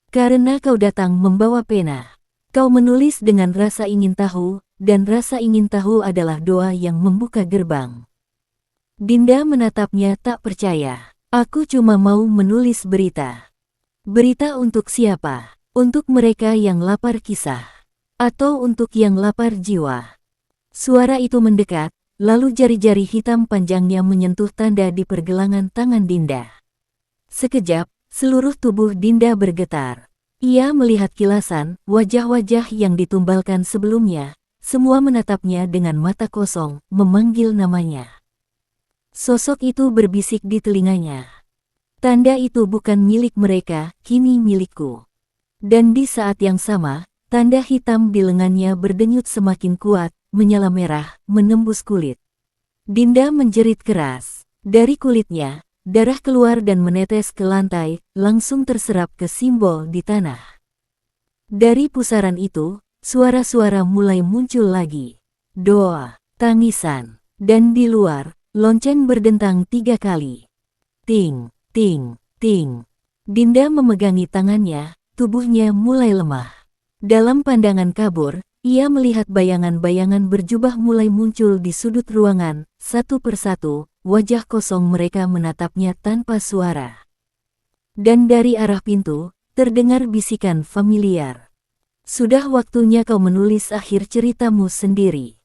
[SPEAKER 1] "Karena kau datang membawa pena. Kau menulis dengan rasa ingin tahu, dan rasa ingin tahu adalah doa yang membuka gerbang." Dinda menatapnya tak percaya. "Aku cuma mau menulis berita." "Berita untuk siapa? Untuk mereka yang lapar kisah? Atau untuk yang lapar jiwa?" Suara itu mendekat, lalu jari-jari hitam panjangnya menyentuh tanda di pergelangan tangan Dinda. Sekejap, seluruh tubuh Dinda bergetar. Ia melihat kilasan, wajah-wajah yang ditumbalkan sebelumnya, semua menatapnya dengan mata kosong, memanggil namanya. Sosok itu berbisik di telinganya. "Tanda itu bukan milik mereka, kini milikku." Dan di saat yang sama, tanda hitam di lengannya berdenyut semakin kuat, menyala merah, menembus kulit. Dinda menjerit keras. Dari kulitnya, darah keluar dan menetes ke lantai, langsung terserap ke simbol di tanah. Dari pusaran itu, suara-suara mulai muncul lagi. Doa, tangisan, dan di luar, lonceng berdentang 3 kali. Ting, ting, ting. Dinda memegangi tangannya, tubuhnya mulai lemah. Dalam pandangan kabur, ia melihat bayangan-bayangan berjubah mulai muncul di sudut ruangan, satu persatu, wajah kosong mereka menatapnya tanpa suara. Dan dari arah pintu, terdengar bisikan familiar. "Sudah waktunya kau menulis akhir ceritamu sendiri."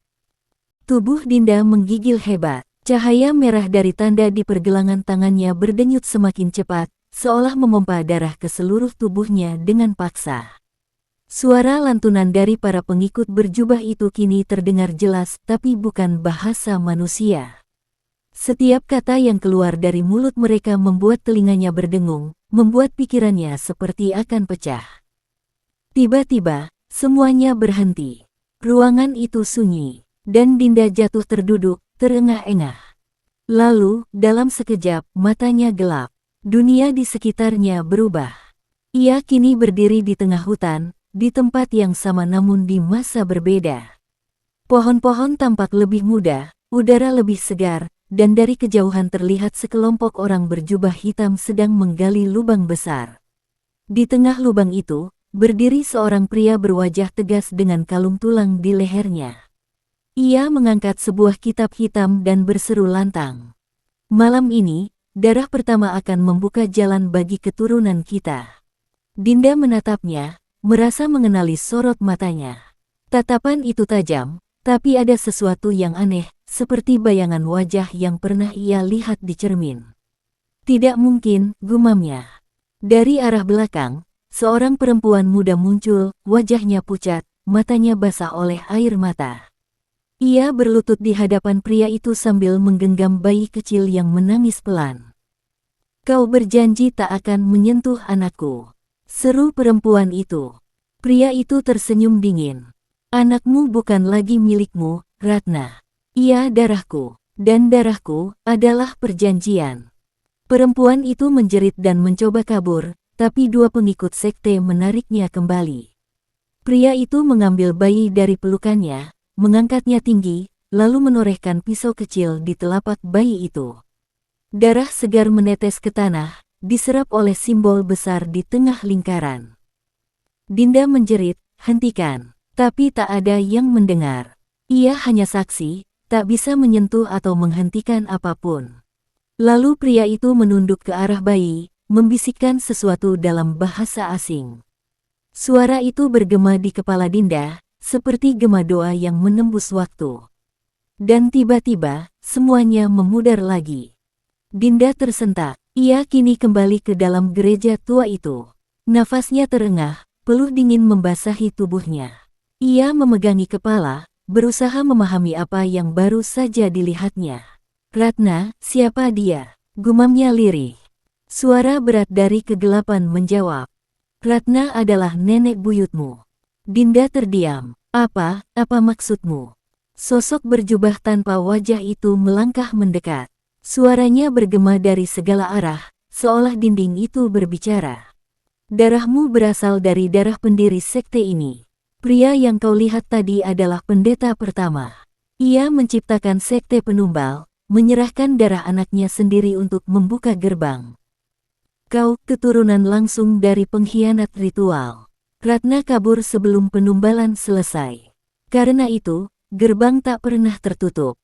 [SPEAKER 1] Tubuh Dinda menggigil hebat. Cahaya merah dari tanda di pergelangan tangannya berdenyut semakin cepat, seolah memompa darah ke seluruh tubuhnya dengan paksa. Suara lantunan dari para pengikut berjubah itu kini terdengar jelas, tapi bukan bahasa manusia. Setiap kata yang keluar dari mulut mereka membuat telinganya berdengung, membuat pikirannya seperti akan pecah. Tiba-tiba, semuanya berhenti. Ruangan itu sunyi, dan Dinda jatuh terduduk, terengah-engah. Lalu, dalam sekejap, matanya gelap. Dunia di sekitarnya berubah. Ia kini berdiri di tengah hutan, di tempat yang sama namun di masa berbeda. Pohon-pohon tampak lebih muda, udara lebih segar, dan dari kejauhan terlihat sekelompok orang berjubah hitam sedang menggali lubang besar. Di tengah lubang itu, berdiri seorang pria berwajah tegas dengan kalung tulang di lehernya. Ia mengangkat sebuah kitab hitam dan berseru lantang. "Malam ini, darah pertama akan membuka jalan bagi keturunan kita." Dinda menatapnya, merasa mengenali sorot matanya. Tatapan itu tajam, tapi ada sesuatu yang aneh, seperti bayangan wajah yang pernah ia lihat di cermin. "Tidak mungkin," gumamnya. Dari arah belakang, seorang perempuan muda muncul, wajahnya pucat, matanya basah oleh air mata. Ia berlutut di hadapan pria itu sambil menggenggam bayi kecil yang menangis pelan. "Kau berjanji tak akan menyentuh anakku," seru perempuan itu. Pria itu tersenyum dingin. "Anakmu bukan lagi milikmu, Ratna. Ia darahku, dan darahku adalah perjanjian." Perempuan itu menjerit dan mencoba kabur, tapi dua pengikut sekte menariknya kembali. Pria itu mengambil bayi dari pelukannya, mengangkatnya tinggi, lalu menorehkan pisau kecil di telapak bayi itu. Darah segar menetes ke tanah, diserap oleh simbol besar di tengah lingkaran. Dinda menjerit, "Hentikan!" Tapi tak ada yang mendengar. Ia hanya saksi, tak bisa menyentuh atau menghentikan apapun. Lalu pria itu menunduk ke arah bayi, membisikkan sesuatu dalam bahasa asing. Suara itu bergema di kepala Dinda, seperti gema doa yang menembus waktu. Dan tiba-tiba, semuanya memudar lagi. Dinda tersentak. Ia kini kembali ke dalam gereja tua itu. Nafasnya terengah, peluh dingin membasahi tubuhnya. Ia memegangi kepala, berusaha memahami apa yang baru saja dilihatnya. "Ratna, siapa dia?" gumamnya lirih. Suara berat dari kegelapan menjawab, "Ratna adalah nenek buyutmu." Dinda terdiam. Apa maksudmu?" Sosok berjubah tanpa wajah itu melangkah mendekat. Suaranya bergema dari segala arah, seolah dinding itu berbicara. "Darahmu berasal dari darah pendiri sekte ini. Pria yang kau lihat tadi adalah pendeta pertama. Ia menciptakan sekte penumbal, menyerahkan darah anaknya sendiri untuk membuka gerbang. Kau keturunan langsung dari pengkhianat ritual." Ratna kabur sebelum penumbalan selesai. Karena itu, gerbang tak pernah tertutup.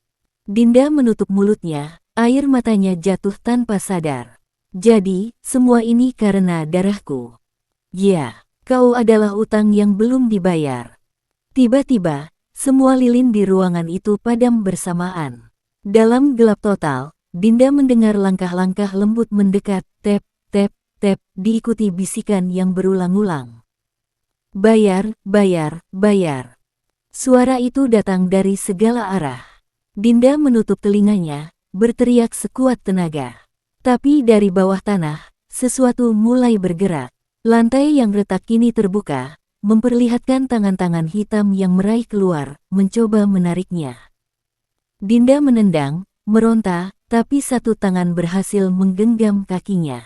[SPEAKER 1] Dinda menutup mulutnya. Air matanya jatuh tanpa sadar. "Jadi, semua ini karena darahku." "Ya, kau adalah utang yang belum dibayar." Tiba-tiba, semua lilin di ruangan itu padam bersamaan. Dalam gelap total, Dinda mendengar langkah-langkah lembut mendekat, tep, tep, tep, diikuti bisikan yang berulang-ulang. "Bayar, bayar, bayar." Suara itu datang dari segala arah. Dinda menutup telinganya, berteriak sekuat tenaga. Tapi dari bawah tanah, sesuatu mulai bergerak. Lantai yang retak kini terbuka, memperlihatkan tangan-tangan hitam yang meraih keluar, mencoba menariknya. Dinda menendang, meronta, tapi satu tangan berhasil menggenggam kakinya.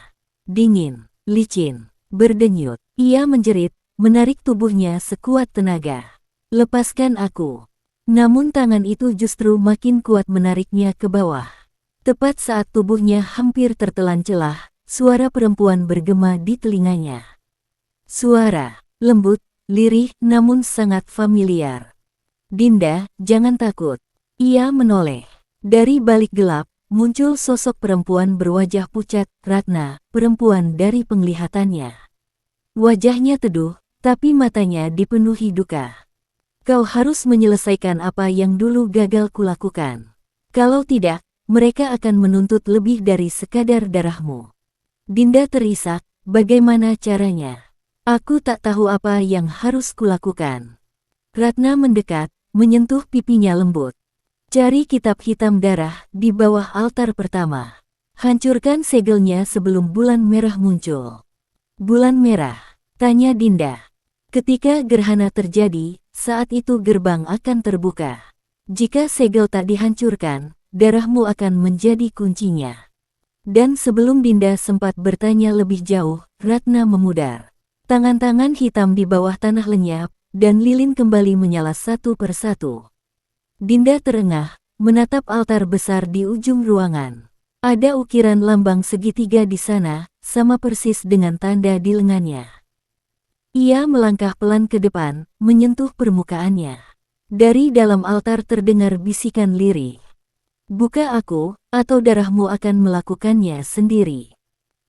[SPEAKER 1] Dingin, licin, berdenyut. Ia menjerit, menarik tubuhnya sekuat tenaga. "Lepaskan aku." Namun tangan itu justru makin kuat menariknya ke bawah. Tepat saat tubuhnya hampir tertelan celah, suara perempuan bergema di telinganya. Suara lembut, lirih, namun sangat familiar. "Dinda, jangan takut." Ia menoleh. Dari balik gelap, muncul sosok perempuan berwajah pucat, Ratna, perempuan dari penglihatannya. Wajahnya teduh, tapi matanya dipenuhi duka. "Kau harus menyelesaikan apa yang dulu gagal kulakukan. Kalau tidak, mereka akan menuntut lebih dari sekadar darahmu." Dinda terisak, "Bagaimana caranya? Aku tak tahu apa yang harus kulakukan." Ratna mendekat, menyentuh pipinya lembut. "Cari kitab hitam darah di bawah altar pertama. Hancurkan segelnya sebelum bulan merah muncul." "Bulan merah?" tanya Dinda. "Ketika gerhana terjadi, saat itu gerbang akan terbuka. Jika segel tak dihancurkan, darahmu akan menjadi kuncinya." Dan sebelum Dinda sempat bertanya lebih jauh, Ratna memudar. Tangan-tangan hitam di bawah tanah lenyap, dan lilin kembali menyala satu persatu. Dinda terengah, menatap altar besar di ujung ruangan. Ada ukiran lambang segitiga di sana, sama persis dengan tanda di lengannya. Ia melangkah pelan ke depan, menyentuh permukaannya. Dari dalam altar terdengar bisikan lirih. "Buka aku, atau darahmu akan melakukannya sendiri."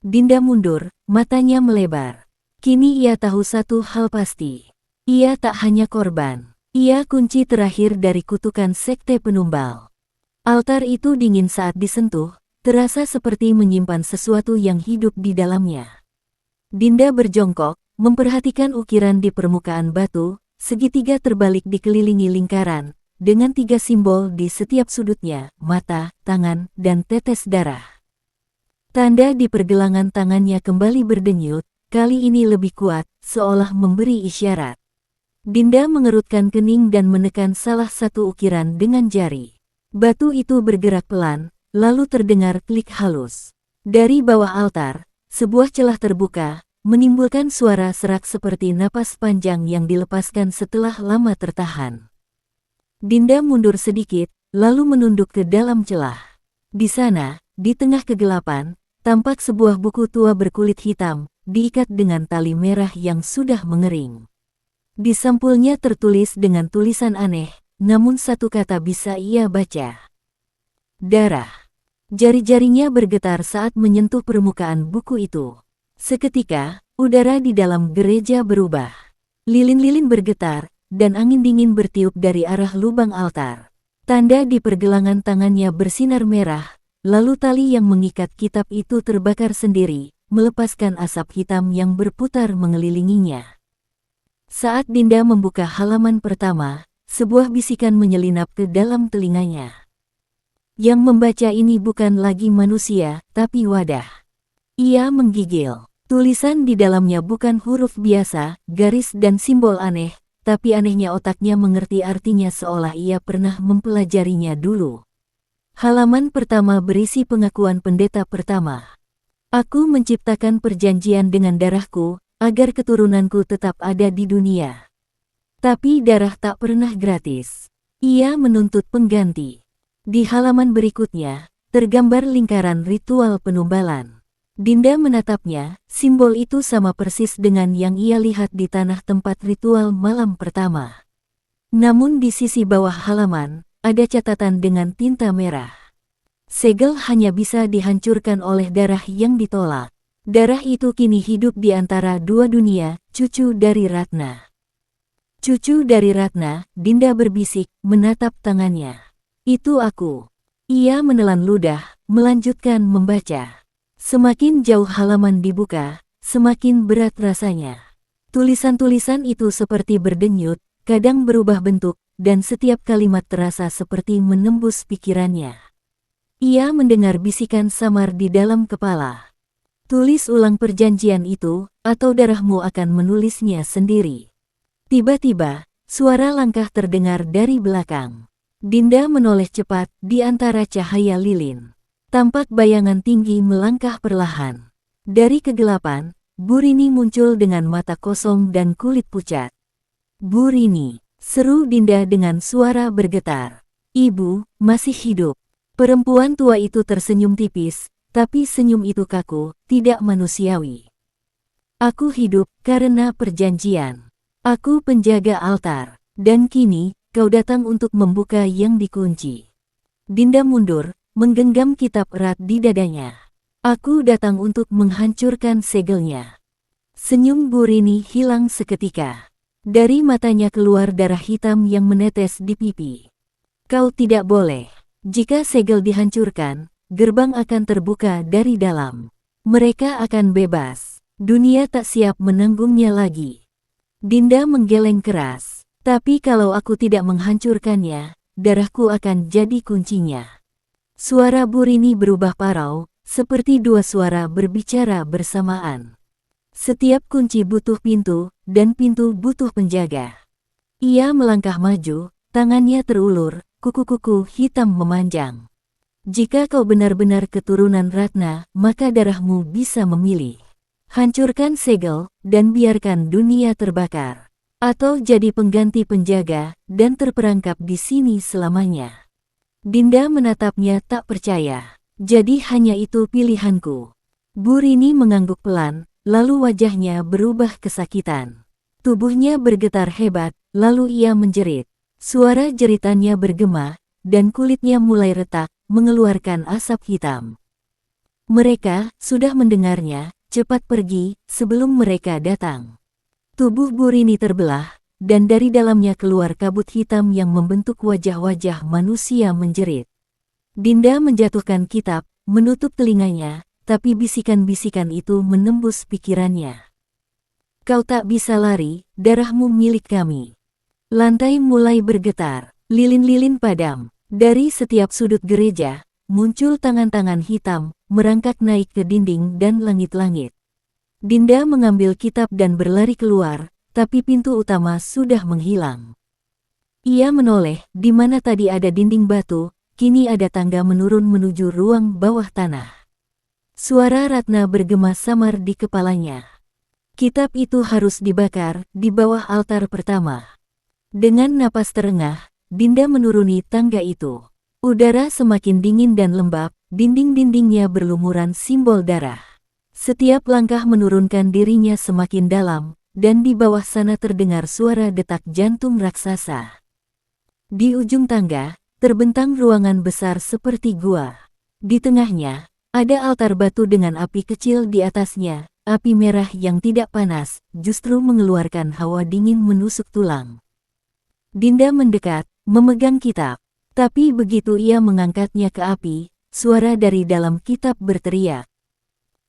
[SPEAKER 1] Dinda mundur, matanya melebar. Kini ia tahu satu hal pasti. Ia tak hanya korban. Ia kunci terakhir dari kutukan sekte penumbal. Altar itu dingin saat disentuh, terasa seperti menyimpan sesuatu yang hidup di dalamnya. Dinda berjongkok, memperhatikan ukiran di permukaan batu, segitiga terbalik dikelilingi lingkaran, dengan 3 simbol di setiap sudutnya, mata, tangan, dan tetes darah. Tanda di pergelangan tangannya kembali berdenyut, kali ini lebih kuat, seolah memberi isyarat. Dinda mengerutkan kening dan menekan salah satu ukiran dengan jari. Batu itu bergerak pelan, lalu terdengar klik halus. Dari bawah altar, sebuah celah terbuka, menimbulkan suara serak seperti napas panjang yang dilepaskan setelah lama tertahan. Dinda mundur sedikit, lalu menunduk ke dalam celah. Di sana, di tengah kegelapan, tampak sebuah buku tua berkulit hitam, diikat dengan tali merah yang sudah mengering. Di sampulnya tertulis dengan tulisan aneh, namun satu kata bisa ia baca. Darah. Jari-jarinya bergetar saat menyentuh permukaan buku itu. Seketika, udara di dalam gereja berubah. Lilin-lilin bergetar, dan angin dingin bertiup dari arah lubang altar. Tanda di pergelangan tangannya bersinar merah, lalu tali yang mengikat kitab itu terbakar sendiri, melepaskan asap hitam yang berputar mengelilinginya. Saat Dinda membuka halaman pertama, sebuah bisikan menyelinap ke dalam telinganya. Yang membaca ini bukan lagi manusia, tapi wadah. Ia menggigil. Tulisan di dalamnya bukan huruf biasa, garis dan simbol aneh, tapi anehnya otaknya mengerti artinya seolah ia pernah mempelajarinya dulu. Halaman pertama berisi pengakuan pendeta pertama. Aku menciptakan perjanjian dengan darahku, agar keturunanku tetap ada di dunia. Tapi darah tak pernah gratis. Ia menuntut pengganti. Di halaman berikutnya, tergambar lingkaran ritual penumbalan. Dinda menatapnya, simbol itu sama persis dengan yang ia lihat di tanah tempat ritual malam pertama. Namun di sisi bawah halaman, ada catatan dengan tinta merah. Segel hanya bisa dihancurkan oleh darah yang ditolak. Darah itu kini hidup di antara dua dunia, cucu dari Ratna. Cucu dari Ratna, Dinda berbisik, menatap tangannya. Itu aku. Ia menelan ludah, melanjutkan membaca. Semakin jauh halaman dibuka, semakin berat rasanya. Tulisan-tulisan itu seperti berdenyut, kadang berubah bentuk, dan setiap kalimat terasa seperti menembus pikirannya. Ia mendengar bisikan samar di dalam kepala. Tulis ulang perjanjian itu, atau darahmu akan menulisnya sendiri. Tiba-tiba, suara langkah terdengar dari belakang. Dinda menoleh cepat di antara cahaya lilin. Tampak bayangan tinggi melangkah perlahan. Dari kegelapan, Bu Rini muncul dengan mata kosong dan kulit pucat. Bu Rini, seru Dinda dengan suara bergetar. Ibu, masih hidup. Perempuan tua itu tersenyum tipis, tapi senyum itu kaku, tidak manusiawi. Aku hidup karena perjanjian. Aku penjaga altar, dan kini, kau datang untuk membuka yang dikunci. Dinda mundur, menggenggam kitab erat di dadanya. Aku datang untuk menghancurkan segelnya. Senyum Bu Rini hilang seketika. Dari matanya keluar darah hitam yang menetes di pipi. Kau tidak boleh. Jika segel dihancurkan, gerbang akan terbuka dari dalam. Mereka akan bebas. Dunia tak siap menanggungnya lagi. Dinda menggeleng keras. Tapi kalau aku tidak menghancurkannya, darahku akan jadi kuncinya. Suara Bu Rini berubah parau, seperti dua suara berbicara bersamaan. Setiap kunci butuh pintu, dan pintu butuh penjaga. Ia melangkah maju, tangannya terulur, kuku-kuku hitam memanjang. Jika kau benar-benar keturunan Ratna, maka darahmu bisa memilih. Hancurkan segel, dan biarkan dunia terbakar. Atau jadi pengganti penjaga, dan terperangkap di sini selamanya. Dinda menatapnya tak percaya. Jadi hanya itu pilihanku. Bu Rini mengangguk pelan, lalu wajahnya berubah kesakitan. Tubuhnya bergetar hebat, lalu ia menjerit. Suara jeritannya bergema, dan kulitnya mulai retak, mengeluarkan asap hitam. Mereka sudah mendengarnya, cepat pergi, sebelum mereka datang. Tubuh Bu Rini terbelah, dan dari dalamnya keluar kabut hitam yang membentuk wajah-wajah manusia menjerit. Dinda menjatuhkan kitab, menutup telinganya, tapi bisikan-bisikan itu menembus pikirannya. Kau tak bisa lari, darahmu milik kami. Lantai mulai bergetar, lilin-lilin padam. Dari setiap sudut gereja, muncul tangan-tangan hitam, merangkak naik ke dinding dan langit-langit. Dinda mengambil kitab dan berlari keluar, tapi pintu utama sudah menghilang. Ia menoleh, di mana tadi ada dinding batu, kini ada tangga menurun menuju ruang bawah tanah. Suara Ratna bergema samar di kepalanya. Kitab itu harus dibakar, di bawah altar pertama. Dengan napas terengah, Dinda menuruni tangga itu. Udara semakin dingin dan lembab, dinding-dindingnya berlumuran simbol darah. Setiap langkah menurunkan dirinya semakin dalam, dan di bawah sana terdengar suara detak jantung raksasa. Di ujung tangga, terbentang ruangan besar seperti gua. Di tengahnya, ada altar batu dengan api kecil di atasnya. Api merah yang tidak panas, justru mengeluarkan hawa dingin menusuk tulang. Dinda mendekat, memegang kitab. Tapi begitu ia mengangkatnya ke api, suara dari dalam kitab berteriak.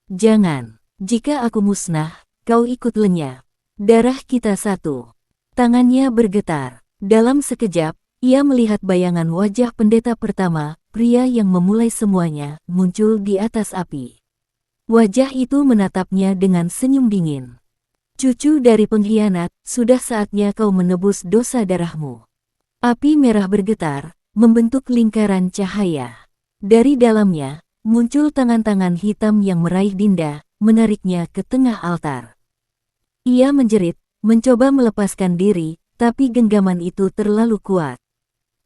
[SPEAKER 1] "Jangan, jika aku musnah, kau ikut lenyap. Darah kita satu." Tangannya bergetar. Dalam sekejap, ia melihat bayangan wajah pendeta pertama, pria yang memulai semuanya, muncul di atas api. Wajah itu menatapnya dengan senyum dingin. "Cucu dari pengkhianat, sudah saatnya kau menebus dosa darahmu." Api merah bergetar, membentuk lingkaran cahaya. Dari dalamnya, muncul tangan-tangan hitam yang meraih Dinda, menariknya ke tengah altar. Ia menjerit, mencoba melepaskan diri, tapi genggaman itu terlalu kuat.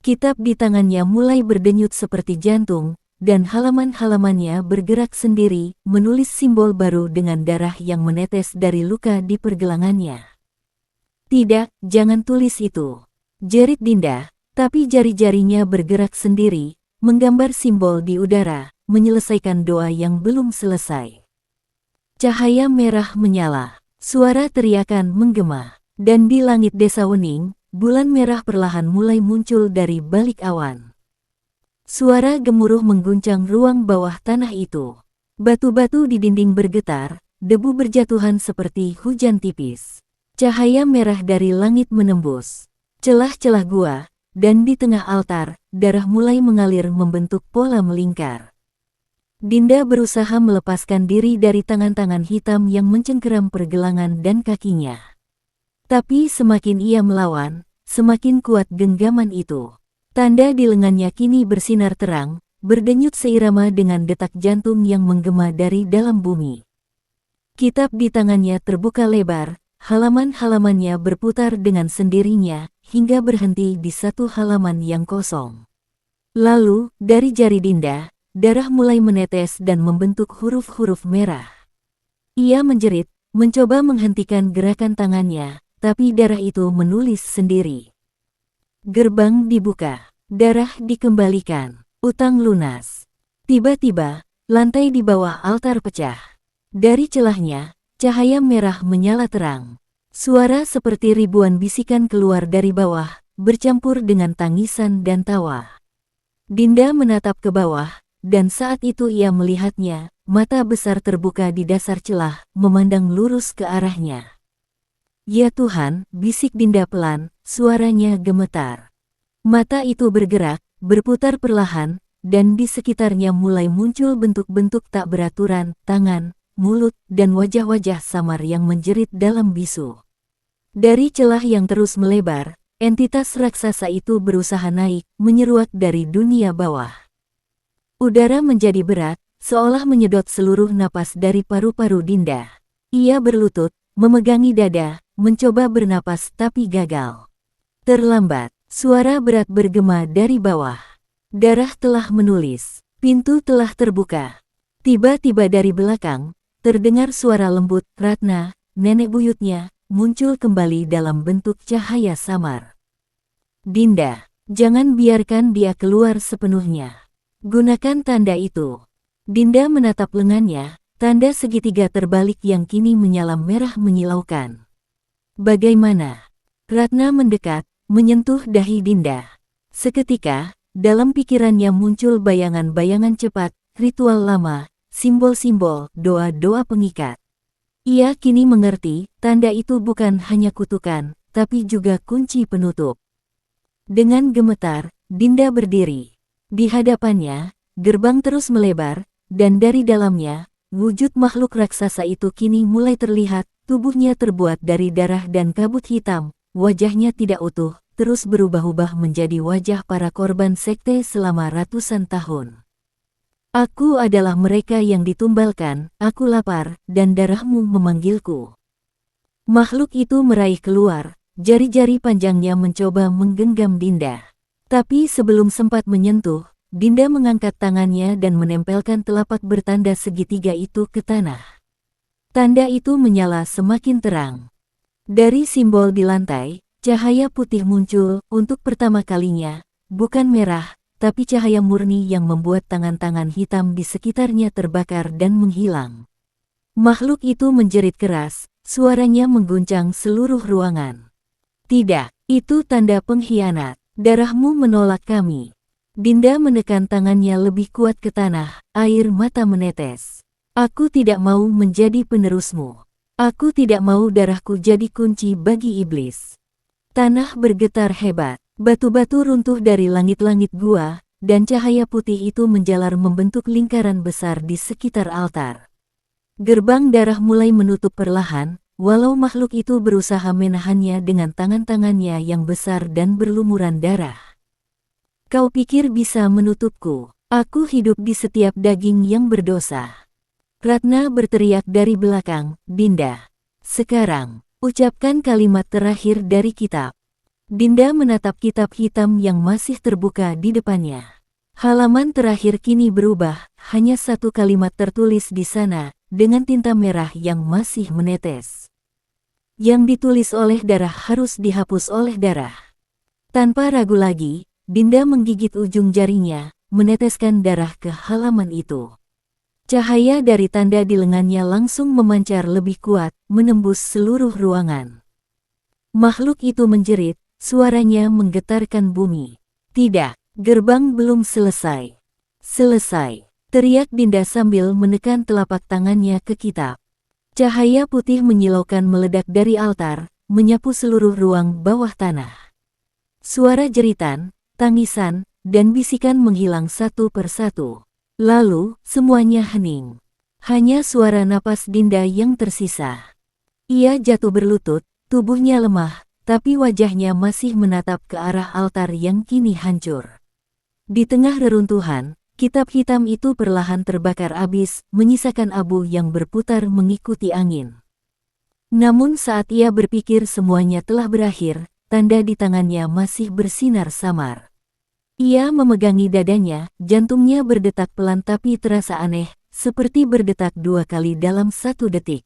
[SPEAKER 1] Kitab di tangannya mulai berdenyut seperti jantung, dan halaman-halamannya bergerak sendiri, menulis simbol baru dengan darah yang menetes dari luka di pergelangannya. "Tidak, jangan tulis itu," jerit Dinda, tapi jari-jarinya bergerak sendiri, menggambar simbol di udara, menyelesaikan doa yang belum selesai. Cahaya merah menyala, suara teriakan menggema, dan di langit desa Wening, bulan merah perlahan mulai muncul dari balik awan. Suara gemuruh mengguncang ruang bawah tanah itu. Batu-batu di dinding bergetar, debu berjatuhan seperti hujan tipis. Cahaya merah dari langit menembus celah-celah gua, dan di tengah altar, darah mulai mengalir membentuk pola melingkar. Dinda berusaha melepaskan diri dari tangan-tangan hitam yang mencengkeram pergelangan dan kakinya. Tapi semakin ia melawan, semakin kuat genggaman itu. Tanda di lengannya kini bersinar terang, berdenyut seirama dengan detak jantung yang menggema dari dalam bumi. Kitab di tangannya terbuka lebar, halaman-halamannya berputar dengan sendirinya, hingga berhenti di satu halaman yang kosong. Lalu, dari jari Dinda, darah mulai menetes dan membentuk huruf-huruf merah. Ia menjerit, mencoba menghentikan gerakan tangannya, tapi darah itu menulis sendiri. Gerbang dibuka, darah dikembalikan, utang lunas. Tiba-tiba, lantai di bawah altar pecah. Dari celahnya, cahaya merah menyala terang. Suara seperti ribuan bisikan keluar dari bawah, bercampur dengan tangisan dan tawa. Dinda menatap ke bawah, dan saat itu ia melihatnya, mata besar terbuka di dasar celah, memandang lurus ke arahnya. "Ya Tuhan," bisik Dinda pelan, suaranya gemetar. Mata itu bergerak, berputar perlahan, dan di sekitarnya mulai muncul bentuk-bentuk tak beraturan, tangan, mulut, dan wajah-wajah samar yang menjerit dalam bisu. Dari celah yang terus melebar, entitas raksasa itu berusaha naik, menyeruak dari dunia bawah. Udara menjadi berat, seolah menyedot seluruh napas dari paru-paru Dinda. Ia berlutut, memegangi dada, mencoba bernapas tapi gagal. Terlambat, suara berat bergema dari bawah. Darah telah menulis, pintu telah terbuka. Tiba-tiba dari belakang, terdengar suara lembut, Ratna, nenek buyutnya, muncul kembali dalam bentuk cahaya samar. "Dinda, jangan biarkan dia keluar sepenuhnya. Gunakan tanda itu." Dinda menatap lengannya, tanda segitiga terbalik yang kini menyala merah menyilaukan. "Bagaimana?" Ratna mendekat, menyentuh dahi Dinda. Seketika, dalam pikirannya muncul bayangan-bayangan cepat, ritual lama, simbol-simbol, doa-doa pengikat. Ia kini mengerti, tanda itu bukan hanya kutukan, tapi juga kunci penutup. Dengan gemetar, Dinda berdiri. Di hadapannya, gerbang terus melebar, dan dari dalamnya, wujud makhluk raksasa itu kini mulai terlihat. Tubuhnya terbuat dari darah dan kabut hitam, wajahnya tidak utuh, terus berubah-ubah menjadi wajah para korban sekte selama ratusan tahun. "Aku adalah mereka yang ditumbalkan, aku lapar, dan darahmu memanggilku." Makhluk itu meraih keluar, jari-jari panjangnya mencoba menggenggam Dinda. Tapi sebelum sempat menyentuh, Dinda mengangkat tangannya dan menempelkan telapak bertanda segitiga itu ke tanah. Tanda itu menyala semakin terang. Dari simbol di lantai, Cahaya putih muncul untuk pertama kalinya, bukan merah, tapi cahaya murni yang membuat tangan-tangan hitam di sekitarnya terbakar dan menghilang. Makhluk itu menjerit keras, suaranya mengguncang seluruh ruangan. Tidak, itu tanda pengkhianat. Darahmu menolak kami. Dinda menekan tangannya lebih kuat ke tanah, air mata menetes. Aku tidak mau menjadi penerusmu. Aku tidak mau darahku jadi kunci bagi iblis. Tanah bergetar hebat, batu-batu runtuh dari langit-langit gua, dan cahaya putih itu menjalar membentuk lingkaran besar di sekitar altar. Gerbang darah mulai menutup perlahan, walau makhluk itu berusaha menahannya dengan tangan-tangannya yang besar dan berlumuran darah. Kau pikir bisa menutupku? Aku hidup di setiap daging yang berdosa. Ratna berteriak dari belakang, Dinda. Sekarang, ucapkan kalimat terakhir dari kitab. Dinda menatap kitab hitam yang masih terbuka di depannya. Halaman terakhir kini berubah, hanya satu kalimat tertulis di sana, dengan tinta merah yang masih menetes. Yang ditulis oleh darah harus dihapus oleh darah. Tanpa ragu lagi, Dinda menggigit ujung jarinya, meneteskan darah ke halaman itu. Cahaya dari tanda di lengannya langsung memancar lebih kuat, menembus seluruh ruangan. Makhluk itu menjerit, suaranya menggetarkan bumi. Tidak, gerbang belum selesai. Selesai, teriak Dinda sambil menekan telapak tangannya ke kitab. Cahaya putih menyilaukan meledak dari altar, menyapu seluruh ruang bawah tanah. Suara jeritan, tangisan, dan bisikan menghilang satu persatu. Lalu, semuanya hening. Hanya suara napas Dinda yang tersisa. Ia jatuh berlutut, tubuhnya lemah, tapi wajahnya masih menatap ke arah altar yang kini hancur. Di tengah reruntuhan, kitab hitam itu perlahan terbakar habis, menyisakan abu yang berputar mengikuti angin. Namun saat ia berpikir semuanya telah berakhir, tanda di tangannya masih bersinar samar. Ia memegangi dadanya, jantungnya berdetak pelan tapi terasa aneh, seperti berdetak 2 kali dalam 1 detik.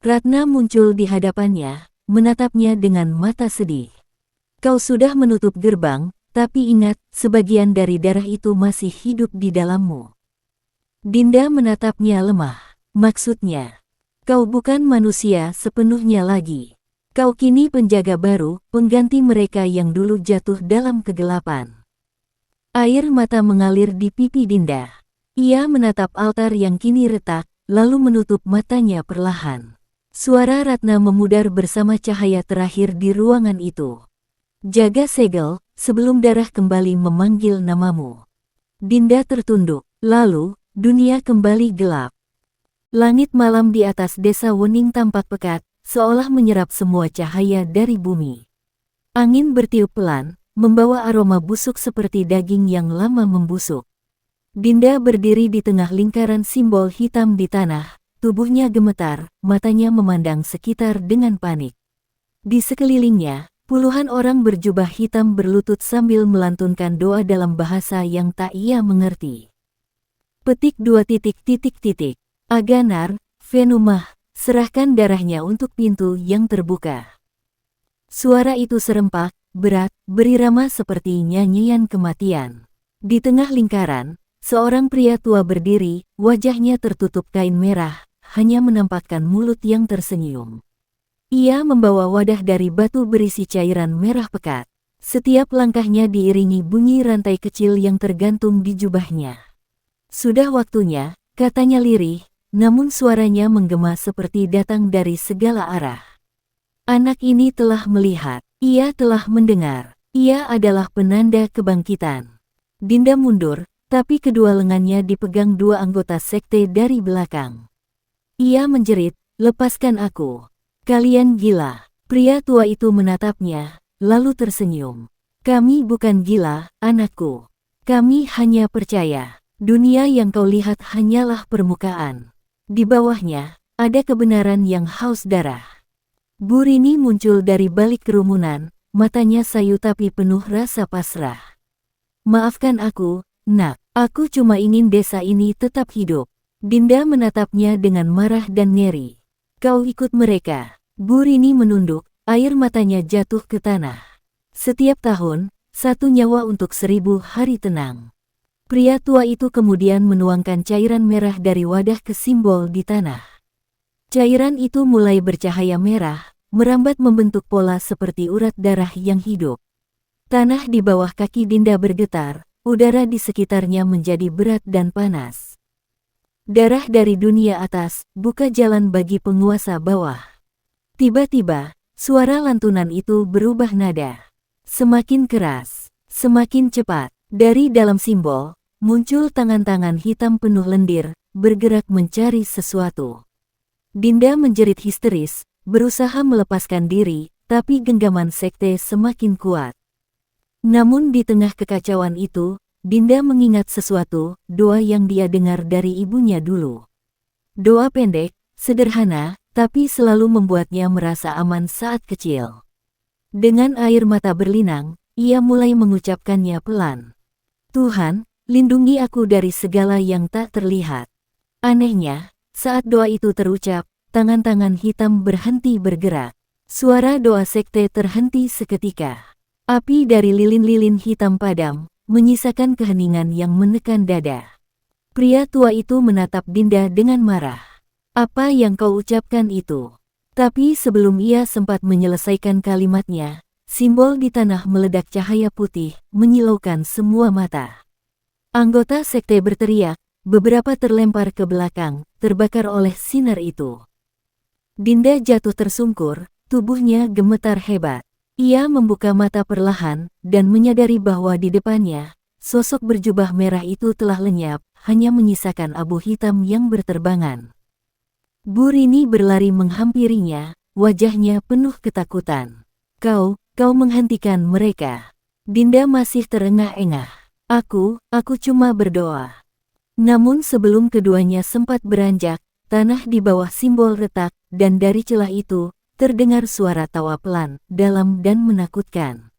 [SPEAKER 1] Ratna muncul di hadapannya, menatapnya dengan mata sedih. Kau sudah menutup gerbang, tapi ingat, sebagian dari darah itu masih hidup di dalammu. Dinda menatapnya lemah. Maksudnya, kau bukan manusia sepenuhnya lagi. Kau kini penjaga baru, pengganti mereka yang dulu jatuh dalam kegelapan. Air mata mengalir di pipi Dinda. Ia menatap altar yang kini retak, lalu menutup matanya perlahan. Suara Ratna memudar bersama cahaya terakhir di ruangan itu. Jaga segel, sebelum darah kembali memanggil namamu. Dinda tertunduk, lalu, dunia kembali gelap. Langit malam di atas desa Wening tampak pekat, seolah menyerap semua cahaya dari bumi. Angin bertiup pelan, membawa aroma busuk seperti daging yang lama membusuk. Dinda berdiri di tengah lingkaran simbol hitam di tanah, tubuhnya gemetar, matanya memandang sekitar dengan panik. Di sekelilingnya, puluhan orang berjubah hitam berlutut sambil melantunkan doa dalam bahasa yang tak ia mengerti. Petik 2. Aganar, Venumah, serahkan darahnya untuk pintu yang terbuka. Suara itu serempak, berat, berirama seperti nyanyian kematian. Di tengah lingkaran, seorang pria tua berdiri, wajahnya tertutup kain merah, hanya menampakkan mulut yang tersenyum. Ia membawa wadah dari batu berisi cairan merah pekat. Setiap langkahnya diiringi bunyi rantai kecil yang tergantung di jubahnya. Sudah waktunya, katanya lirih, namun suaranya menggema seperti datang dari segala arah. Anak ini telah melihat, ia telah mendengar, ia adalah penanda kebangkitan. Dinda mundur, tapi kedua lengannya dipegang 2 anggota sekte dari belakang. Ia menjerit, lepaskan aku. Kalian gila. Pria tua itu menatapnya, lalu tersenyum. Kami bukan gila, anakku. Kami hanya percaya. Dunia yang kau lihat hanyalah permukaan. Di bawahnya, ada kebenaran yang haus darah. Bu Rini muncul dari balik kerumunan, matanya sayu tapi penuh rasa pasrah. Maafkan aku, nak. Aku cuma ingin desa ini tetap hidup. Dinda menatapnya dengan marah dan ngeri. Kau ikut mereka. Bu Rini menunduk, air matanya jatuh ke tanah. Setiap tahun, 1 nyawa untuk 1000 hari tenang. Pria tua itu kemudian menuangkan cairan merah dari wadah ke simbol di tanah. Cairan itu mulai bercahaya merah, merambat membentuk pola seperti urat darah yang hidup. Tanah di bawah kaki Dinda bergetar, udara di sekitarnya menjadi berat dan panas. Darah dari dunia atas buka jalan bagi penguasa bawah. Tiba-tiba, suara lantunan itu berubah nada. Semakin keras, semakin cepat. Dari dalam simbol, muncul tangan-tangan hitam penuh lendir, bergerak mencari sesuatu. Dinda menjerit histeris, berusaha melepaskan diri, tapi genggaman sekte semakin kuat. Namun di tengah kekacauan itu, Dinda mengingat sesuatu, doa yang dia dengar dari ibunya dulu. Doa pendek, sederhana, tapi selalu membuatnya merasa aman saat kecil. Dengan air mata berlinang, ia mulai mengucapkannya pelan. Tuhan, lindungi aku dari segala yang tak terlihat. Anehnya, saat doa itu terucap, tangan-tangan hitam berhenti bergerak. Suara doa sekte terhenti seketika. Api dari lilin-lilin hitam padam, menyisakan keheningan yang menekan dada. Pria tua itu menatap Dinda dengan marah. Apa yang kau ucapkan itu? Tapi sebelum ia sempat menyelesaikan kalimatnya, simbol di tanah meledak cahaya putih, menyilaukan semua mata. Anggota sekte berteriak, beberapa terlempar ke belakang, terbakar oleh sinar itu. Dinda jatuh tersungkur, tubuhnya gemetar hebat. Ia membuka mata perlahan, dan menyadari bahwa di depannya, sosok berjubah merah itu telah lenyap, hanya menyisakan abu hitam yang berterbangan. Bu Rini berlari menghampirinya, wajahnya penuh ketakutan. Kau menghentikan mereka. Dinda masih terengah-engah. Aku cuma berdoa. Namun sebelum keduanya sempat beranjak, tanah di bawah simbol retak, dan dari celah itu, terdengar suara tawa pelan, dalam dan menakutkan.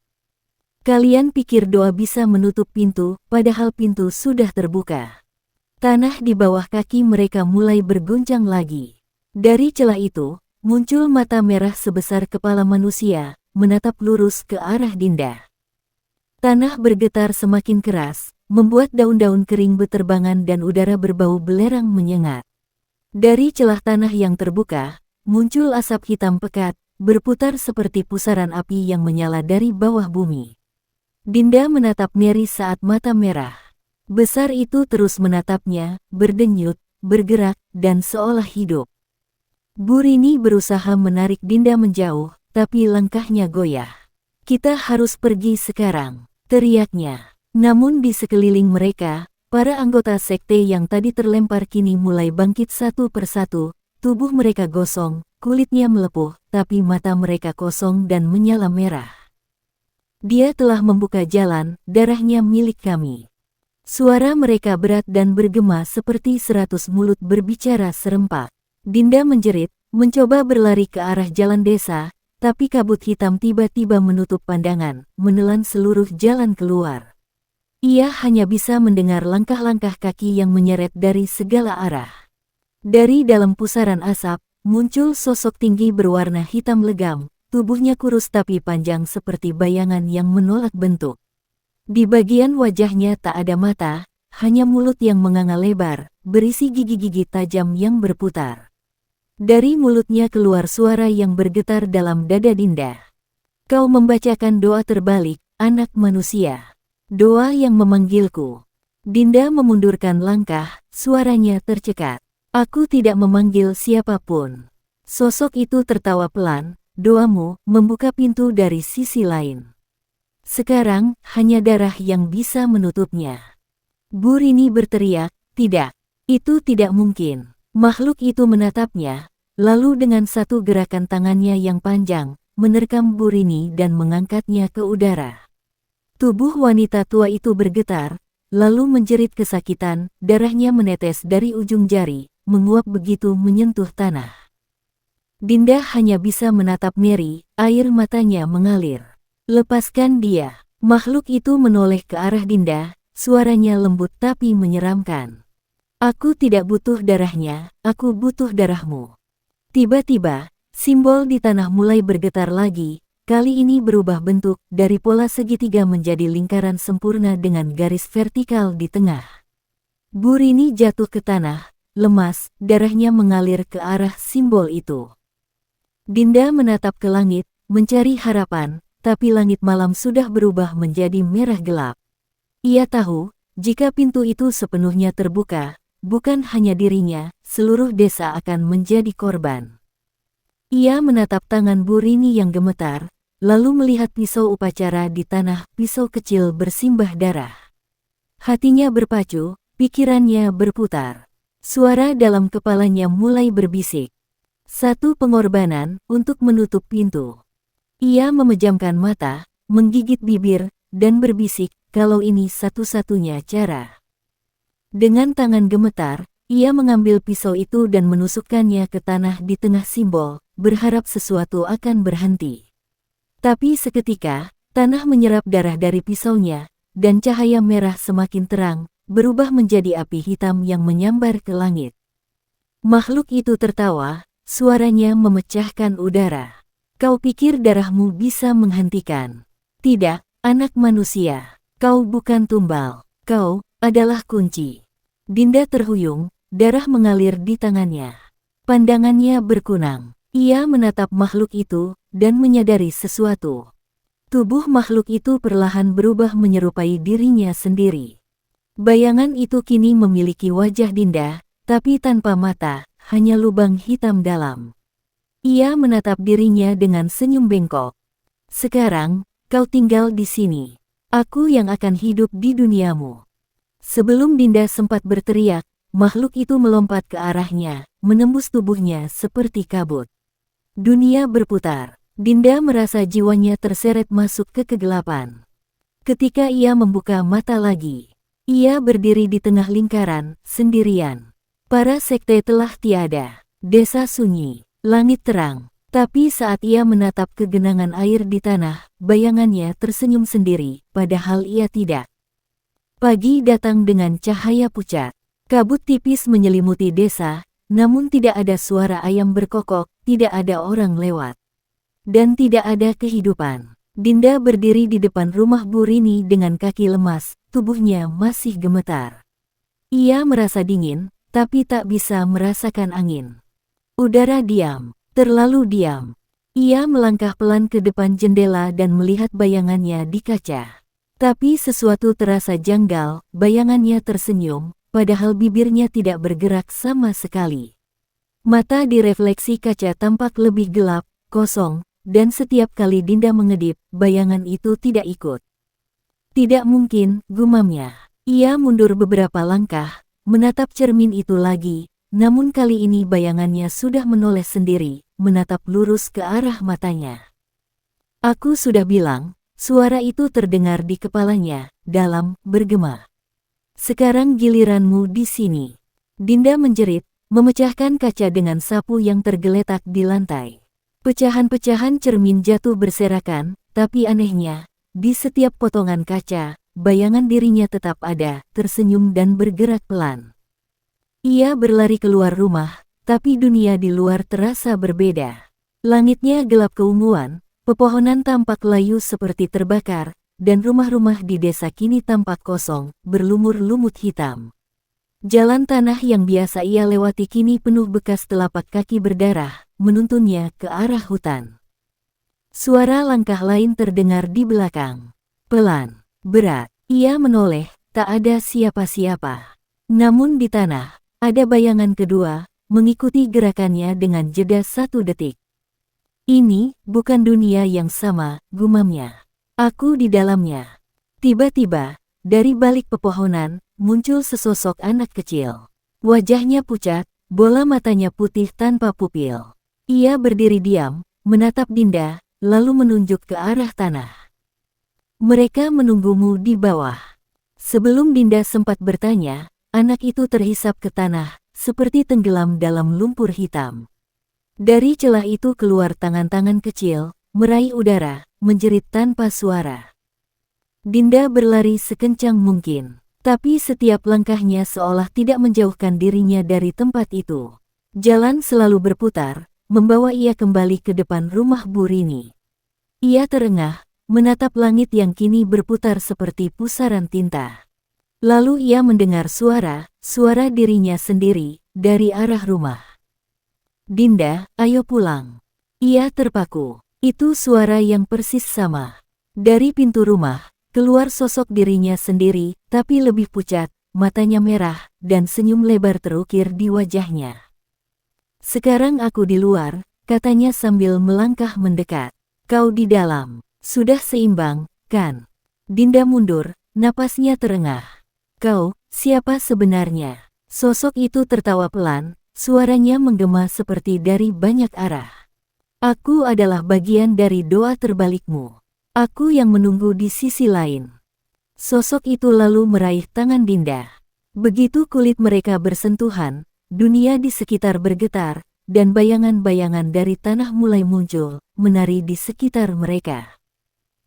[SPEAKER 1] Kalian pikir doa bisa menutup pintu, padahal pintu sudah terbuka. Tanah di bawah kaki mereka mulai berguncang lagi. Dari celah itu, muncul mata merah sebesar kepala manusia, menatap lurus ke arah Dinda. Tanah bergetar semakin keras, membuat daun-daun kering beterbangan dan udara berbau belerang menyengat. Dari celah tanah yang terbuka, muncul asap hitam pekat, berputar seperti pusaran api yang menyala dari bawah bumi. Dinda menatap Mary saat mata merah besar itu terus menatapnya, berdenyut, bergerak, dan seolah hidup. Bu Rini berusaha menarik Dinda menjauh, tapi langkahnya goyah. Kita harus pergi sekarang, teriaknya. Namun di sekeliling mereka, para anggota sekte yang tadi terlempar kini mulai bangkit satu persatu. Tubuh mereka gosong, kulitnya melepuh, tapi mata mereka kosong dan menyala merah. Dia telah membuka jalan, darahnya milik kami. Suara mereka berat dan bergema seperti 100 mulut berbicara serempak. Dinda menjerit, mencoba berlari ke arah jalan desa, tapi kabut hitam tiba-tiba menutup pandangan, menelan seluruh jalan keluar. Ia hanya bisa mendengar langkah-langkah kaki yang menyeret dari segala arah. Dari dalam pusaran asap, muncul sosok tinggi berwarna hitam legam, tubuhnya kurus tapi panjang seperti bayangan yang menolak bentuk. Di bagian wajahnya tak ada mata, hanya mulut yang menganga lebar, berisi gigi-gigi tajam yang berputar. Dari mulutnya keluar suara yang bergetar dalam dada Dinda. Kau membacakan doa terbalik, anak manusia. Doa yang memanggilku. Dinda memundurkan langkah, suaranya tercekat. Aku tidak memanggil siapapun. Sosok itu tertawa pelan, doamu membuka pintu dari sisi lain. Sekarang, hanya darah yang bisa menutupnya. Bu Rini berteriak, tidak. Itu tidak mungkin. Makhluk itu menatapnya, lalu dengan satu gerakan tangannya yang panjang, menerkam Bu Rini dan mengangkatnya ke udara. Tubuh wanita tua itu bergetar, lalu menjerit kesakitan, darahnya menetes dari ujung jari, menguap begitu menyentuh tanah. Dinda hanya bisa menatap Mary, air matanya mengalir. Lepaskan dia. Makhluk itu menoleh ke arah Dinda, suaranya lembut tapi menyeramkan. Aku tidak butuh darahnya, aku butuh darahmu. Tiba-tiba, Simbol di tanah mulai bergetar lagi, kali ini berubah bentuk dari pola segitiga menjadi lingkaran sempurna dengan garis vertikal di tengah. Bu Rini jatuh ke tanah, lemas, darahnya mengalir ke arah simbol itu. Dinda menatap ke langit, mencari harapan, tapi langit malam sudah berubah menjadi merah gelap. Ia tahu, jika pintu itu sepenuhnya terbuka, bukan hanya dirinya, seluruh desa akan menjadi korban. Ia menatap tangan Bu Rini yang gemetar, lalu melihat pisau upacara di tanah, pisau kecil bersimbah darah. Hatinya berpacu, pikirannya berputar. Suara dalam kepalanya mulai berbisik. Satu pengorbanan untuk menutup pintu. Ia memejamkan mata, menggigit bibir, dan berbisik, kalau ini satu-satunya cara. Dengan tangan gemetar, ia mengambil pisau itu dan menusukkannya ke tanah di tengah simbol, berharap sesuatu akan berhenti. Tapi seketika, tanah menyerap darah dari pisaunya, dan cahaya merah semakin terang, berubah menjadi api hitam yang menyambar ke langit. Makhluk itu tertawa, suaranya memecahkan udara. Kau pikir darahmu bisa menghentikan? Tidak, anak manusia. Kau bukan tumbal. Kau adalah kunci. Dinda terhuyung, darah mengalir di tangannya. Pandangannya berkunang. Ia menatap makhluk itu, dan menyadari sesuatu. Tubuh makhluk itu perlahan berubah menyerupai dirinya sendiri. Bayangan itu kini memiliki wajah Dinda, tapi tanpa mata, hanya lubang hitam dalam. Ia menatap dirinya dengan senyum bengkok. Sekarang, kau tinggal di sini. Aku yang akan hidup di duniamu. Sebelum Dinda sempat berteriak, makhluk itu melompat ke arahnya, menembus tubuhnya seperti kabut. Dunia berputar. Dinda merasa jiwanya terseret masuk ke kegelapan. Ketika ia membuka mata lagi, ia berdiri di tengah lingkaran, sendirian. Para sekte telah tiada. Desa sunyi, langit terang. Tapi saat ia menatap ke genangan air di tanah, bayangannya tersenyum sendiri, padahal ia tidak. Pagi datang dengan cahaya pucat. Kabut tipis menyelimuti desa, namun tidak ada suara ayam berkokok, tidak ada orang lewat. Dan tidak ada kehidupan. Dinda berdiri di depan rumah Bu Rini dengan kaki lemas, tubuhnya masih gemetar. Ia merasa dingin, tapi tak bisa merasakan angin. Udara diam. Terlalu diam. Ia melangkah pelan ke depan jendela dan melihat bayangannya di kaca. Tapi sesuatu terasa janggal, bayangannya tersenyum, padahal bibirnya tidak bergerak sama sekali. Mata di refleksi kaca tampak lebih gelap, kosong, dan setiap kali Dinda mengedip, bayangan itu tidak ikut. Tidak mungkin, gumamnya. Ia mundur beberapa langkah, menatap cermin itu lagi, namun kali ini bayangannya sudah menoleh sendiri, menatap lurus ke arah matanya. Aku sudah bilang, suara itu terdengar di kepalanya, dalam, bergema. Sekarang giliranmu di sini. Dinda menjerit, memecahkan kaca dengan sapu yang tergeletak di lantai. Pecahan-pecahan cermin jatuh berserakan, tapi anehnya, di setiap potongan kaca, bayangan dirinya tetap ada, tersenyum dan bergerak pelan. Ia berlari keluar rumah, tapi dunia di luar terasa berbeda. Langitnya gelap keunguan, pepohonan tampak layu seperti terbakar, dan rumah-rumah di desa kini tampak kosong, berlumur lumut hitam. Jalan tanah yang biasa ia lewati kini penuh bekas telapak kaki berdarah, menuntunnya ke arah hutan. Suara langkah lain terdengar di belakang. Pelan, berat, ia menoleh, tak ada siapa-siapa. Namun di tanah, ada bayangan kedua, mengikuti gerakannya dengan jeda 1 detik. Ini bukan dunia yang sama, gumamnya. Aku di dalamnya. Tiba-tiba, dari balik pepohonan, muncul sesosok anak kecil. Wajahnya pucat, bola matanya putih tanpa pupil. Ia berdiri diam, menatap Dinda, lalu menunjuk ke arah tanah. Mereka menunggumu di bawah. Sebelum Dinda sempat bertanya, anak itu terhisap ke tanah, seperti tenggelam dalam lumpur hitam. Dari celah itu keluar tangan-tangan kecil, meraih udara, menjerit tanpa suara. Dinda berlari sekencang mungkin, tapi setiap langkahnya seolah tidak menjauhkan dirinya dari tempat itu. Jalan selalu berputar, membawa ia kembali ke depan rumah Bu Rini. Ia terengah, menatap langit yang kini berputar seperti pusaran tinta. Lalu ia mendengar suara dirinya sendiri, dari arah rumah. "Dinda, ayo pulang." Ia terpaku. Itu suara yang persis sama. Dari pintu rumah, keluar sosok dirinya sendiri, tapi lebih pucat, matanya merah, dan senyum lebar terukir di wajahnya. "Sekarang aku di luar," katanya sambil melangkah mendekat. "Kau di dalam. Sudah seimbang, kan?" Dinda mundur, napasnya terengah. "Kau, siapa sebenarnya?" Sosok itu tertawa pelan, suaranya menggema seperti dari banyak arah. "Aku adalah bagian dari doa terbalikmu. Aku yang menunggu di sisi lain." Sosok itu lalu meraih tangan Dinda. Begitu kulit mereka bersentuhan, dunia di sekitar bergetar, dan bayangan-bayangan dari tanah mulai muncul, menari di sekitar mereka.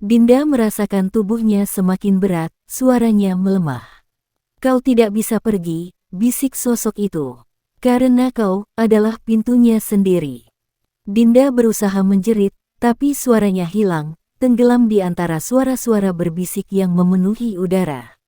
[SPEAKER 1] Dinda merasakan tubuhnya semakin berat, suaranya melemah. "Kau tidak bisa pergi," bisik sosok itu. "Karena kau adalah pintunya sendiri." Dinda berusaha menjerit, tapi suaranya hilang, tenggelam di antara suara-suara berbisik yang memenuhi udara.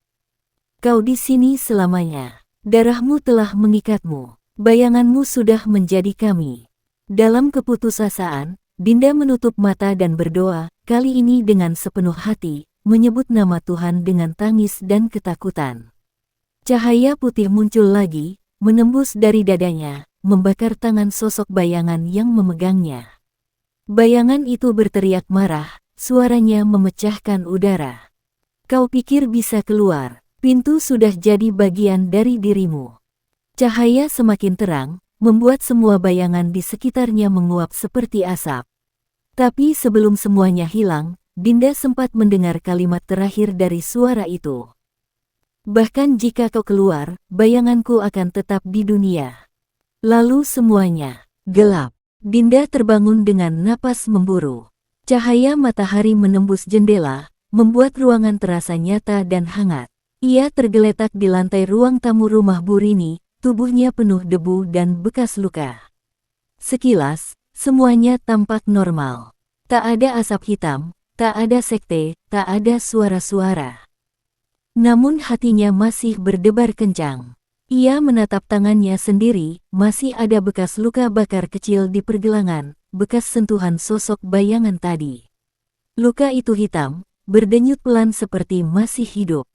[SPEAKER 1] "Kau di sini selamanya. Darahmu telah mengikatmu. Bayanganmu sudah menjadi kami." Dalam keputusasaan, Dinda menutup mata dan berdoa, kali ini dengan sepenuh hati, menyebut nama Tuhan dengan tangis dan ketakutan. Cahaya putih muncul lagi, menembus dari dadanya, membakar tangan sosok bayangan yang memegangnya. Bayangan itu berteriak marah, suaranya memecahkan udara. "Kau pikir bisa keluar? Pintu sudah jadi bagian dari dirimu." Cahaya semakin terang, membuat semua bayangan di sekitarnya menguap seperti asap. Tapi sebelum semuanya hilang, Dinda sempat mendengar kalimat terakhir dari suara itu. "Bahkan jika kau keluar, bayanganku akan tetap di dunia." Lalu semuanya gelap. Dinda terbangun dengan napas memburu. Cahaya matahari menembus jendela, membuat ruangan terasa nyata dan hangat. Ia tergeletak di lantai ruang tamu rumah Bu Rini, tubuhnya penuh debu dan bekas luka. Sekilas, semuanya tampak normal. Tak ada asap hitam, tak ada sekte, tak ada suara-suara. Namun hatinya masih berdebar kencang. Ia menatap tangannya sendiri, masih ada bekas luka bakar kecil di pergelangan, bekas sentuhan sosok bayangan tadi. Luka itu hitam, berdenyut pelan seperti masih hidup.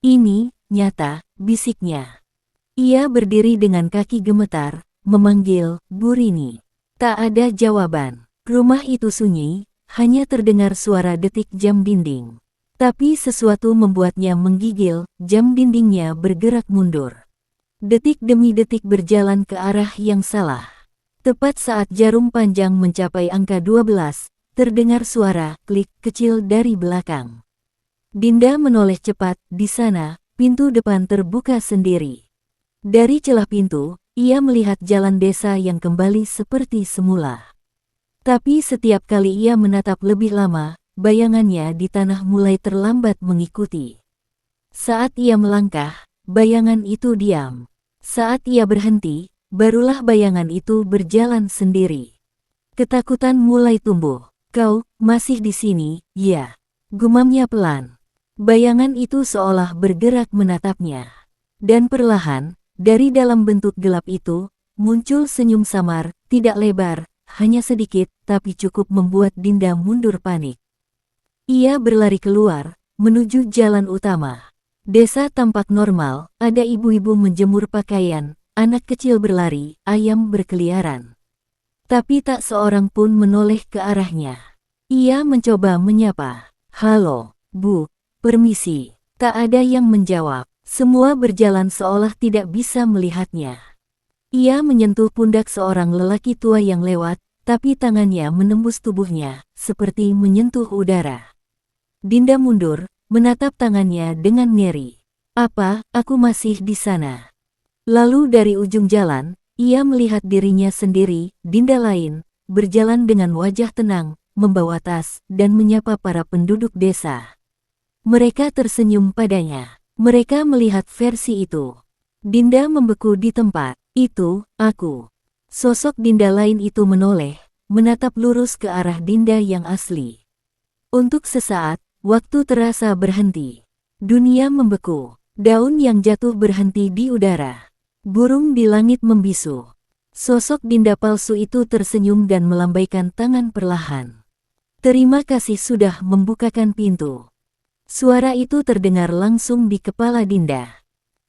[SPEAKER 1] "Ini, nyata," bisiknya. Ia berdiri dengan kaki gemetar, memanggil, "Bu Rini." Tak ada jawaban. Rumah itu sunyi, hanya terdengar suara detik jam dinding. Tapi sesuatu membuatnya menggigil, jam dindingnya bergerak mundur. Detik demi detik berjalan ke arah yang salah. Tepat saat jarum panjang mencapai angka 12, terdengar suara klik kecil dari belakang. Dinda menoleh cepat, di sana, pintu depan terbuka sendiri. Dari celah pintu, ia melihat jalan desa yang kembali seperti semula. Tapi setiap kali ia menatap lebih lama, bayangannya di tanah mulai terlambat mengikuti. Saat ia melangkah, bayangan itu diam. Saat ia berhenti, barulah bayangan itu berjalan sendiri. Ketakutan mulai tumbuh. "Kau masih di sini, ya?" gumamnya pelan. Bayangan itu seolah bergerak menatapnya. Dan perlahan, dari dalam bentuk gelap itu, muncul senyum samar, tidak lebar, hanya sedikit, tapi cukup membuat Dinda mundur panik. Ia berlari keluar, menuju jalan utama. Desa tampak normal, ada ibu-ibu menjemur pakaian, anak kecil berlari, ayam berkeliaran. Tapi tak seorang pun menoleh ke arahnya. Ia mencoba menyapa, "Halo, Bu, permisi." Tak ada yang menjawab. Semua berjalan seolah tidak bisa melihatnya. Ia menyentuh pundak seorang lelaki tua yang lewat, tapi tangannya menembus tubuhnya, seperti menyentuh udara. Dinda mundur, menatap tangannya dengan ngeri. "Apa, aku masih di sana?" Lalu dari ujung jalan, ia melihat dirinya sendiri, Dinda lain, berjalan dengan wajah tenang, membawa tas, dan menyapa para penduduk desa. Mereka tersenyum padanya. Mereka melihat versi itu. Dinda membeku di tempat. "Itu, aku." Sosok Dinda lain itu menoleh, menatap lurus ke arah Dinda yang asli. Untuk sesaat, waktu terasa berhenti. Dunia membeku. Daun yang jatuh berhenti di udara. Burung di langit membisu. Sosok Dinda palsu itu tersenyum dan melambaikan tangan perlahan. Terima kasih sudah membukakan pintu. Suara itu terdengar langsung di kepala Dinda.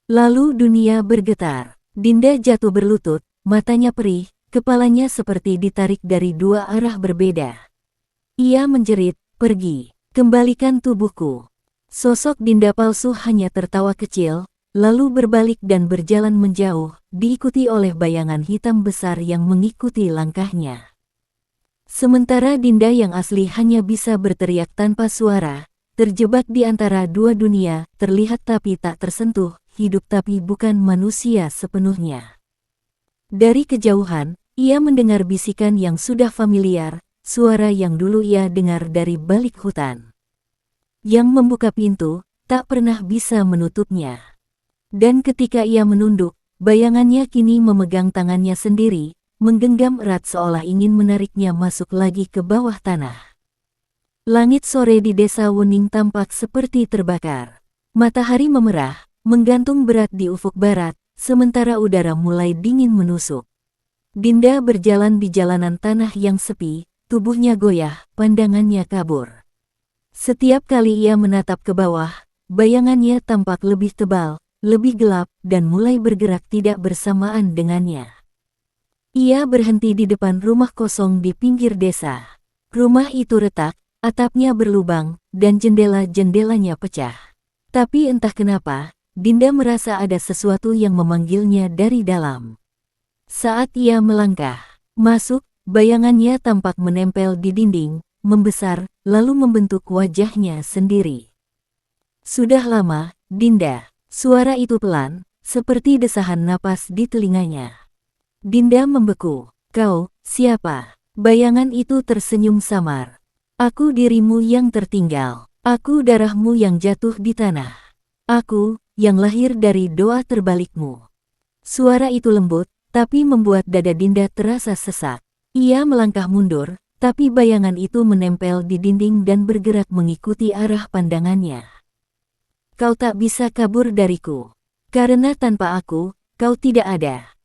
[SPEAKER 1] Lalu dunia bergetar. Dinda jatuh berlutut, matanya perih, kepalanya seperti ditarik dari dua arah berbeda. Ia menjerit, pergi, kembalikan tubuhku. Sosok Dinda palsu hanya tertawa kecil, lalu berbalik dan berjalan menjauh, diikuti oleh bayangan hitam besar yang mengikuti langkahnya. Sementara Dinda yang asli hanya bisa berteriak tanpa suara, terjebak di antara dua dunia, terlihat tapi tak tersentuh, hidup tapi bukan manusia sepenuhnya. Dari kejauhan, ia mendengar bisikan yang sudah familiar, suara yang dulu ia dengar dari balik hutan. Yang membuka pintu, tak pernah bisa menutupnya. Dan ketika ia menunduk, bayangannya kini memegang tangannya sendiri, menggenggam erat seolah ingin menariknya masuk lagi ke bawah tanah. Langit sore di desa Wuning tampak seperti terbakar. Matahari memerah, menggantung berat di ufuk barat, sementara udara mulai dingin menusuk. Dinda berjalan di jalanan tanah yang sepi, tubuhnya goyah, pandangannya kabur. Setiap kali ia menatap ke bawah, bayangannya tampak lebih tebal, lebih gelap, dan mulai bergerak tidak bersamaan dengannya. Ia berhenti di depan rumah kosong di pinggir desa. Rumah itu retak, atapnya berlubang, dan jendela-jendelanya pecah. Tapi entah kenapa, Dinda merasa ada sesuatu yang memanggilnya dari dalam. Saat ia melangkah masuk, bayangannya tampak menempel di dinding, membesar, lalu membentuk wajahnya sendiri. Sudah lama, Dinda. Suara itu pelan, seperti desahan napas di telinganya. Dinda membeku. Kau, siapa? Bayangan itu tersenyum samar. Aku dirimu yang tertinggal. Aku darahmu yang jatuh di tanah. Aku, yang lahir dari doa terbalikmu. Suara itu lembut, tapi membuat dada Dinda terasa sesak. Ia melangkah mundur, tapi bayangan itu menempel di dinding dan bergerak mengikuti arah pandangannya. Kau tak bisa kabur dariku. Karena tanpa aku, kau tidak ada.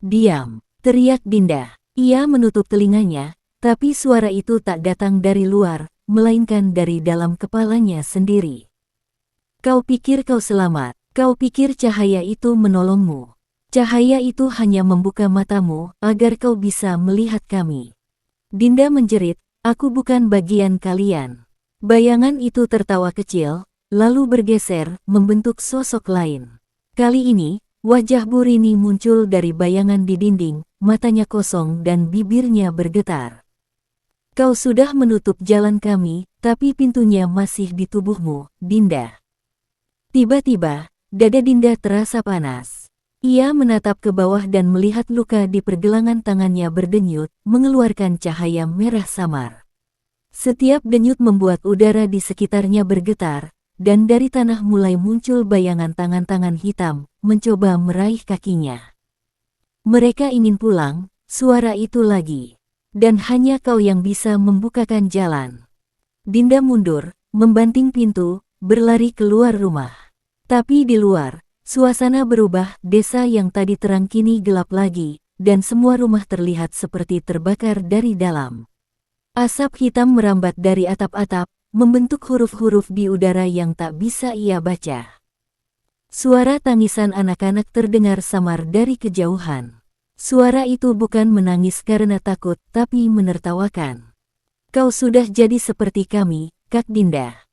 [SPEAKER 1] Diam, teriak Dinda. Ia menutup telinganya, tapi suara itu tak datang dari luar, melainkan dari dalam kepalanya sendiri. Kau pikir kau selamat, kau pikir cahaya itu menolongmu. Cahaya itu hanya membuka matamu, agar kau bisa melihat kami. Dinda menjerit, aku bukan bagian kalian. Bayangan itu tertawa kecil, lalu bergeser, membentuk sosok lain. Kali ini, wajah Bu Rini muncul dari bayangan di dinding, matanya kosong dan bibirnya bergetar. Kau sudah menutup jalan kami, tapi pintunya masih di tubuhmu, Dinda. Tiba-tiba, dada Dinda terasa panas. Ia menatap ke bawah dan melihat luka di pergelangan tangannya berdenyut, mengeluarkan cahaya merah samar. Setiap denyut membuat udara di sekitarnya bergetar, dan dari tanah mulai muncul bayangan tangan-tangan hitam, mencoba meraih kakinya. Mereka ingin pulang, suara itu lagi. Dan hanya kau yang bisa membukakan jalan. Dinda mundur, membanting pintu, berlari keluar rumah. Tapi di luar, suasana berubah, desa yang tadi terang kini gelap lagi, dan semua rumah terlihat seperti terbakar dari dalam. Asap hitam merambat dari atap-atap, membentuk huruf-huruf di udara yang tak bisa ia baca. Suara tangisan anak-anak terdengar samar dari kejauhan. Suara itu bukan menangis karena takut, tapi menertawakan. Kau sudah jadi seperti kami, Kak Dinda.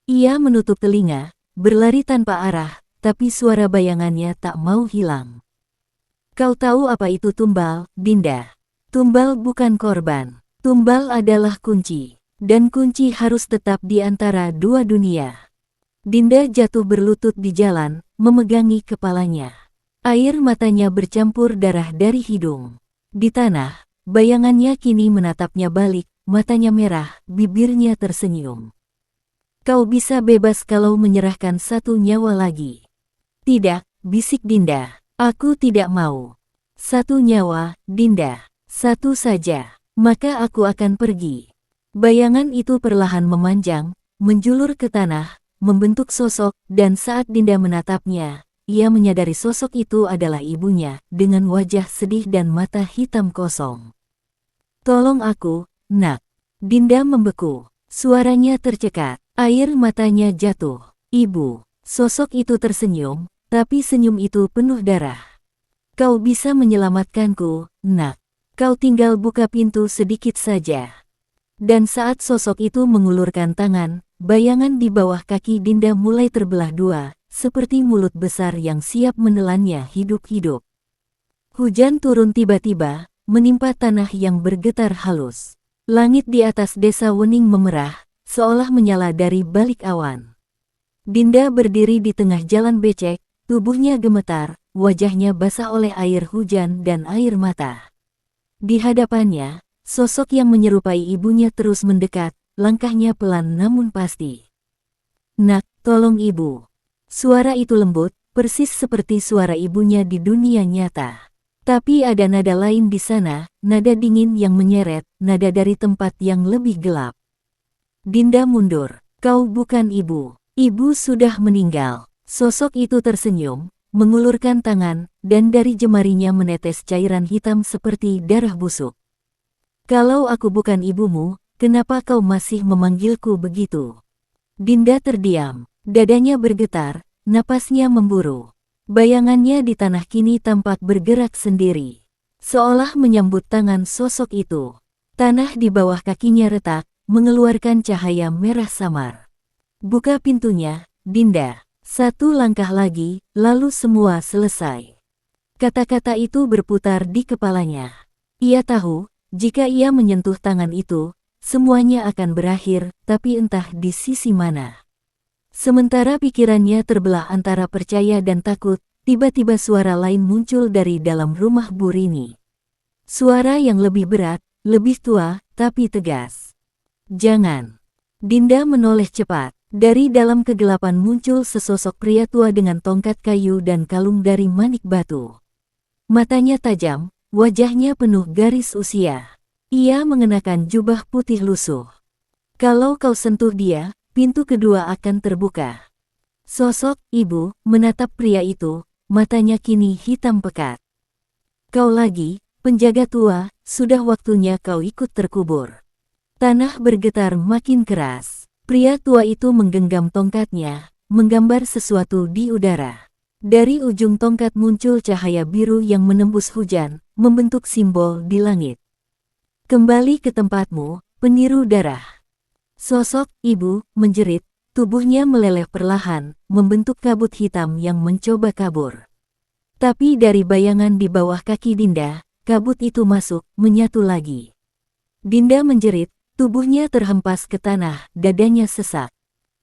[SPEAKER 1] Ia menutup telinga, berlari tanpa arah, tapi suara bayangannya tak mau hilang. Kau tahu apa itu tumbal, Dinda? Tumbal bukan korban. Tumbal adalah kunci. Dan kunci harus tetap di antara dua dunia. Dinda jatuh berlutut di jalan, memegangi kepalanya. Air matanya bercampur darah dari hidung. Di tanah, bayangannya kini menatapnya balik, matanya merah, bibirnya tersenyum. Kau bisa bebas kalau menyerahkan satu nyawa lagi. Tidak, bisik Dinda. Aku tidak mau. Satu nyawa, Dinda. Satu saja. Maka aku akan pergi. Bayangan itu perlahan memanjang, menjulur ke tanah, membentuk sosok, dan saat Dinda menatapnya, ia menyadari sosok itu adalah ibunya, dengan wajah sedih dan mata hitam kosong. Tolong aku, nak. Dinda membeku. Suaranya tercekat. Air matanya jatuh. Ibu. Sosok itu tersenyum, tapi senyum itu penuh darah. Kau bisa menyelamatkanku, nak. Kau tinggal buka pintu sedikit saja. Dan saat sosok itu mengulurkan tangan, bayangan di bawah kaki Dinda mulai terbelah dua, seperti mulut besar yang siap menelannya hidup-hidup. Hujan turun tiba-tiba, menimpa tanah yang bergetar halus. Langit di atas desa Wening memerah, seolah menyala dari balik awan. Dinda berdiri di tengah jalan becek, tubuhnya gemetar, wajahnya basah oleh air hujan dan air mata. Di hadapannya, sosok yang menyerupai ibunya terus mendekat, langkahnya pelan namun pasti. Nak, tolong ibu. Suara itu lembut, persis seperti suara ibunya di dunia nyata. Tapi ada nada lain di sana, nada dingin yang menyeret, nada dari tempat yang lebih gelap. Dinda mundur. Kau bukan ibu. Ibu sudah meninggal. Sosok itu tersenyum, mengulurkan tangan, dan dari jemarinya menetes cairan hitam seperti darah busuk. Kalau aku bukan ibumu, kenapa kau masih memanggilku begitu? Dinda terdiam, dadanya bergetar, napasnya memburu. Bayangannya di tanah kini tampak bergerak sendiri, seolah menyambut tangan sosok itu. Tanah di bawah kakinya retak, mengeluarkan cahaya merah samar. Buka pintunya, Dinda. Satu langkah lagi, lalu semua selesai. Kata-kata itu berputar di kepalanya. Ia tahu, jika ia menyentuh tangan itu, semuanya akan berakhir, tapi entah di sisi mana. Sementara pikirannya terbelah antara percaya dan takut, tiba-tiba suara lain muncul dari dalam rumah Bu Rini. Suara yang lebih berat, lebih tua, tapi tegas. Jangan. Dinda menoleh cepat. Dari dalam kegelapan muncul sesosok pria tua dengan tongkat kayu dan kalung dari manik batu. Matanya tajam, wajahnya penuh garis usia. Ia mengenakan jubah putih lusuh. Kalau kau sentuh dia, pintu kedua akan terbuka. Sosok ibu menatap pria itu, matanya kini hitam pekat. Kau lagi, penjaga tua, sudah waktunya kau ikut terkubur. Tanah bergetar makin keras. Pria tua itu menggenggam tongkatnya, menggambar sesuatu di udara. Dari ujung tongkat muncul cahaya biru yang menembus hujan, membentuk simbol di langit. Kembali ke tempatmu, peniru darah. Sosok ibu menjerit, tubuhnya meleleh perlahan, membentuk kabut hitam yang mencoba kabur. Tapi dari bayangan di bawah kaki Dinda, kabut itu masuk, menyatu lagi. Dinda menjerit. Tubuhnya terhempas ke tanah, dadanya sesak.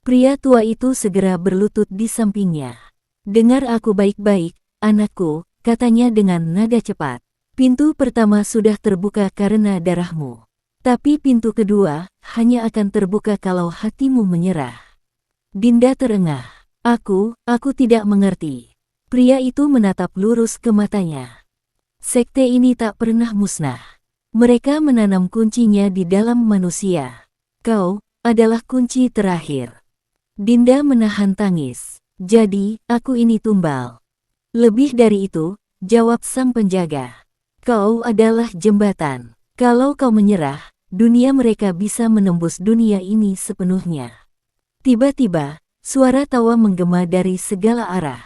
[SPEAKER 1] Pria tua itu segera berlutut di sampingnya. Dengar aku baik-baik, anakku, katanya dengan nada cepat. Pintu pertama sudah terbuka karena darahmu. Tapi pintu kedua, hanya akan terbuka kalau hatimu menyerah. Dinda terengah. Aku tidak mengerti. Pria itu menatap lurus ke matanya. Sekte ini tak pernah musnah. Mereka menanam kuncinya di dalam manusia. Kau adalah kunci terakhir. Dinda menahan tangis. Jadi, aku ini tumbal. Lebih dari itu, jawab sang penjaga. Kau adalah jembatan. Kalau kau menyerah, dunia mereka bisa menembus dunia ini sepenuhnya. Tiba-tiba, suara tawa menggema dari segala arah.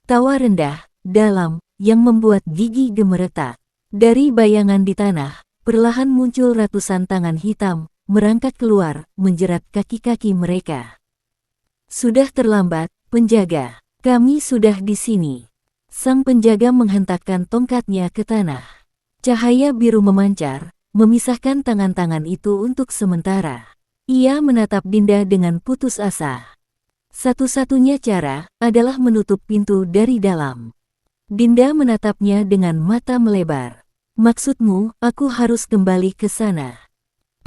[SPEAKER 1] Tawa rendah, dalam, yang membuat gigi gemeretak. Dari bayangan di tanah, perlahan muncul ratusan tangan hitam, merangkak keluar, menjerat kaki-kaki mereka. Sudah terlambat, penjaga. Kami sudah di sini. Sang penjaga menghentakkan tongkatnya ke tanah. Cahaya biru memancar, memisahkan tangan-tangan itu untuk sementara. Ia menatap Dinda dengan putus asa. Satu-satunya cara adalah menutup pintu dari dalam. Dinda menatapnya dengan mata melebar. Maksudmu, aku harus kembali ke sana.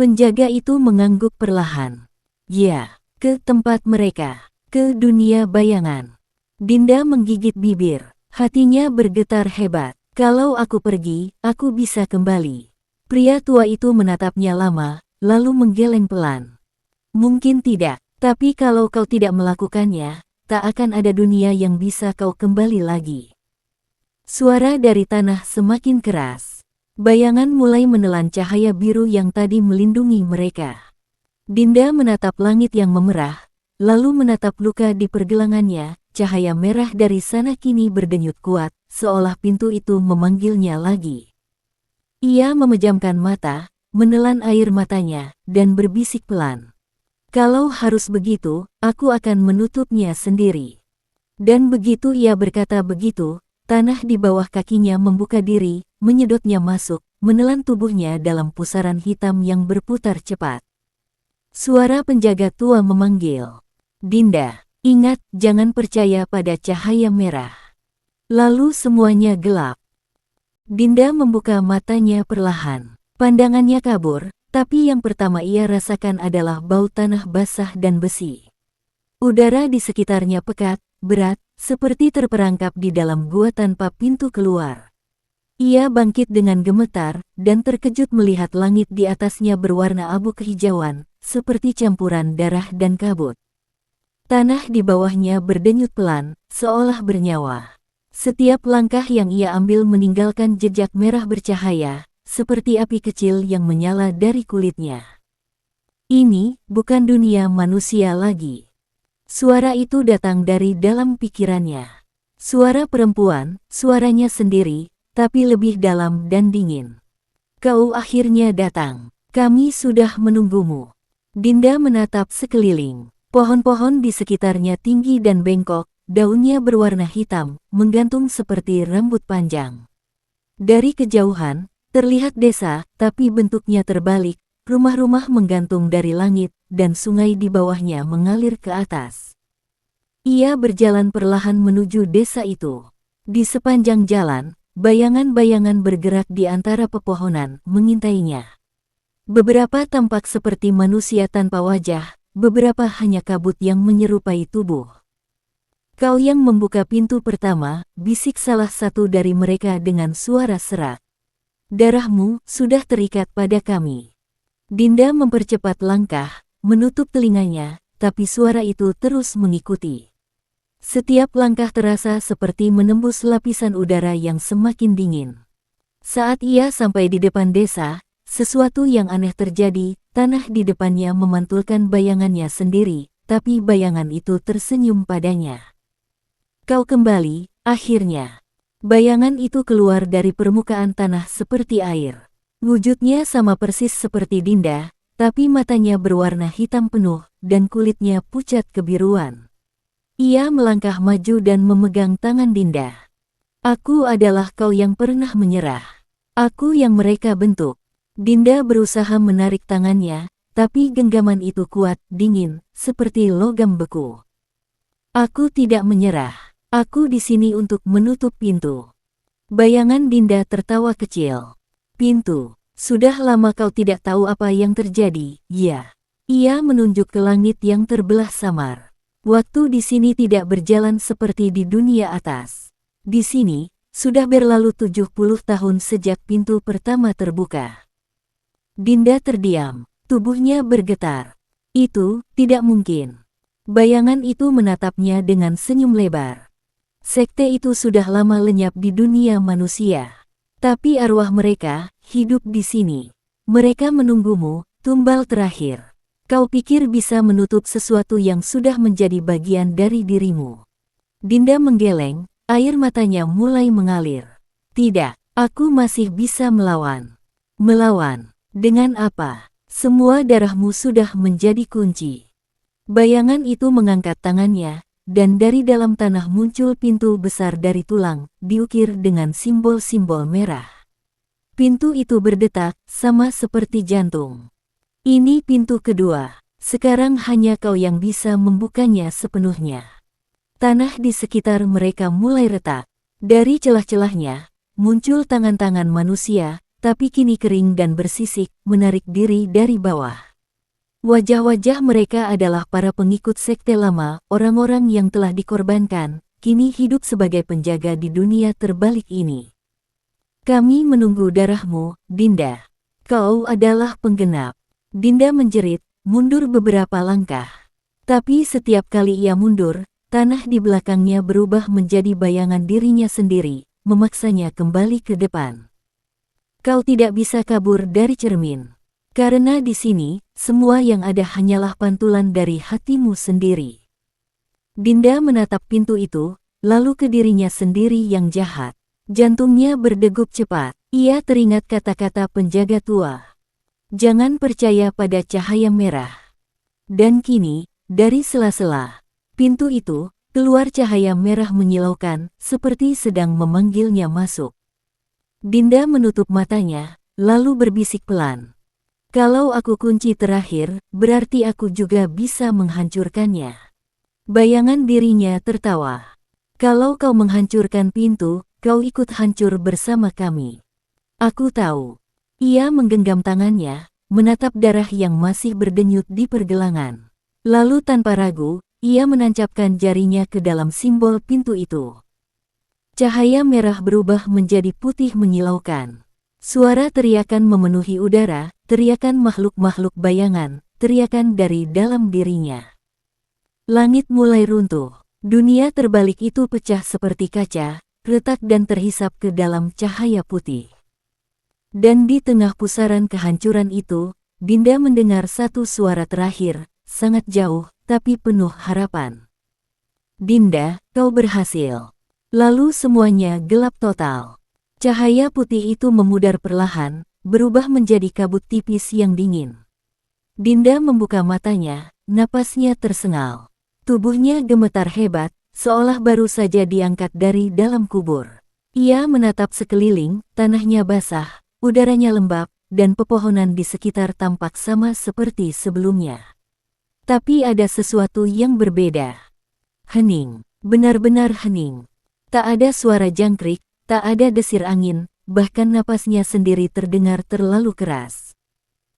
[SPEAKER 1] Penjaga itu mengangguk perlahan. Ya, ke tempat mereka, ke dunia bayangan. Dinda menggigit bibir, hatinya bergetar hebat. Kalau aku pergi, aku bisa kembali. Pria tua itu menatapnya lama, lalu menggeleng pelan. Mungkin tidak, tapi kalau kau tidak melakukannya, tak akan ada dunia yang bisa kau kembali lagi. Suara dari tanah semakin keras. Bayangan mulai menelan cahaya biru yang tadi melindungi mereka. Dinda menatap langit yang memerah, lalu menatap luka di pergelangannya. Cahaya merah dari sana kini berdenyut kuat, seolah pintu itu memanggilnya lagi. Ia memejamkan mata, menelan air matanya, dan berbisik pelan. Kalau harus begitu, aku akan menutupnya sendiri. Dan begitu ia berkata begitu, tanah di bawah kakinya membuka diri, menyedotnya masuk, menelan tubuhnya dalam pusaran hitam yang berputar cepat. Suara penjaga tua memanggil, "Dinda, ingat, jangan percaya pada cahaya merah." Lalu semuanya gelap. Dinda membuka matanya perlahan. Pandangannya kabur, tapi yang pertama ia rasakan adalah bau tanah basah dan besi. Udara di sekitarnya pekat, berat, seperti terperangkap di dalam gua tanpa pintu keluar. Ia bangkit dengan gemetar, dan terkejut melihat langit di atasnya berwarna abu kehijauan, seperti campuran darah dan kabut. Tanah di bawahnya berdenyut pelan, seolah bernyawa. Setiap langkah yang ia ambil meninggalkan jejak merah bercahaya, seperti api kecil yang menyala dari kulitnya. Ini bukan dunia manusia lagi. Suara itu datang dari dalam pikirannya. Suara perempuan, suaranya sendiri, tapi lebih dalam dan dingin. "Kau akhirnya datang. Kami sudah menunggumu." Dinda menatap sekeliling. Pohon-pohon di sekitarnya tinggi dan bengkok, daunnya berwarna hitam, menggantung seperti rambut panjang. Dari kejauhan, terlihat desa, tapi bentuknya terbalik, rumah-rumah menggantung dari langit, dan sungai di bawahnya mengalir ke atas. Ia berjalan perlahan menuju desa itu. Di sepanjang jalan, bayangan-bayangan bergerak di antara pepohonan, mengintainya. Beberapa tampak seperti manusia tanpa wajah, beberapa hanya kabut yang menyerupai tubuh. "Kau yang membuka pintu pertama," bisik salah satu dari mereka dengan suara serak. "Darahmu sudah terikat pada kami." Dinda mempercepat langkah, menutup telinganya, tapi suara itu terus mengikuti. Setiap langkah terasa seperti menembus lapisan udara yang semakin dingin. Saat ia sampai di depan desa, sesuatu yang aneh terjadi. Tanah di depannya memantulkan bayangannya sendiri, tapi bayangan itu tersenyum padanya. "Kau kembali, akhirnya." Bayangan itu keluar dari permukaan tanah seperti air. Wujudnya sama persis seperti Dinda, tapi matanya berwarna hitam penuh, dan kulitnya pucat kebiruan. Ia melangkah maju dan memegang tangan Dinda. "Aku adalah kau yang pernah menyerah. Aku yang mereka bentuk." Dinda berusaha menarik tangannya, tapi genggaman itu kuat, dingin, seperti logam beku. "Aku tidak menyerah. Aku di sini untuk menutup pintu." Bayangan Dinda tertawa kecil. "Pintu? Sudah lama kau tidak tahu apa yang terjadi, ya?" Ia menunjuk ke langit yang terbelah samar. "Waktu di sini tidak berjalan seperti di dunia atas. Di sini, sudah berlalu 70 tahun sejak pintu pertama terbuka." Dinda terdiam, tubuhnya bergetar. "Itu tidak mungkin." Bayangan itu menatapnya dengan senyum lebar. "Sekte itu sudah lama lenyap di dunia manusia. Tapi arwah mereka hidup di sini. Mereka menunggumu, tumbal terakhir. Kau pikir bisa menutup sesuatu yang sudah menjadi bagian dari dirimu?" Dinda menggeleng, air matanya mulai mengalir. "Tidak, aku masih bisa melawan." "Melawan? Dengan apa? Semua darahmu sudah menjadi kunci." Bayangan itu mengangkat tangannya, dan dari dalam tanah muncul pintu besar dari tulang, diukir dengan simbol-simbol merah. Pintu itu berdetak, sama seperti jantung. "Ini pintu kedua. Sekarang hanya kau yang bisa membukanya sepenuhnya." Tanah di sekitar mereka mulai retak. Dari celah-celahnya, muncul tangan-tangan manusia, tapi kini kering dan bersisik, menarik diri dari bawah. Wajah-wajah mereka adalah para pengikut sekte lama, orang-orang yang telah dikorbankan, kini hidup sebagai penjaga di dunia terbalik ini. Kami menunggu darahmu, Dinda. Kau adalah penggenap. Dinda menjerit, mundur beberapa langkah. Tapi setiap kali ia mundur, tanah di belakangnya berubah menjadi bayangan dirinya sendiri, memaksanya kembali ke depan. Kau tidak bisa kabur dari cermin. Karena di sini, semua yang ada hanyalah pantulan dari hatimu sendiri. Dinda menatap pintu itu, lalu ke dirinya sendiri yang jahat. Jantungnya berdegup cepat. Ia teringat kata-kata penjaga tua. Jangan percaya pada cahaya merah. Dan kini, dari sela-sela pintu itu, keluar cahaya merah menyilaukan, seperti sedang memanggilnya masuk. Dinda menutup matanya, lalu berbisik pelan. Kalau aku kunci terakhir, berarti aku juga bisa menghancurkannya. Bayangan dirinya tertawa. Kalau kau menghancurkan pintu, kau ikut hancur bersama kami. Aku tahu. Ia menggenggam tangannya, menatap darah yang masih berdenyut di pergelangan. Lalu tanpa ragu, ia menancapkan jarinya ke dalam simbol pintu itu. Cahaya merah berubah menjadi putih menyilaukan. Suara teriakan memenuhi udara, teriakan makhluk-makhluk bayangan, teriakan dari dalam dirinya. Langit mulai runtuh. Dunia terbalik itu pecah seperti kaca, retak dan terhisap ke dalam cahaya putih. Dan di tengah pusaran kehancuran itu, Dinda mendengar satu suara terakhir, sangat jauh, tapi penuh harapan. Dinda, kau berhasil. Lalu semuanya gelap total. Cahaya putih itu memudar perlahan, berubah menjadi kabut tipis yang dingin. Dinda membuka matanya, napasnya tersengal. Tubuhnya gemetar hebat, seolah baru saja diangkat dari dalam kubur. Ia menatap sekeliling, tanahnya basah, udaranya lembab, dan pepohonan di sekitar tampak sama seperti sebelumnya. Tapi ada sesuatu yang berbeda. Hening, benar-benar hening. Tak ada suara jangkrik, tak ada desir angin, bahkan napasnya sendiri terdengar terlalu keras.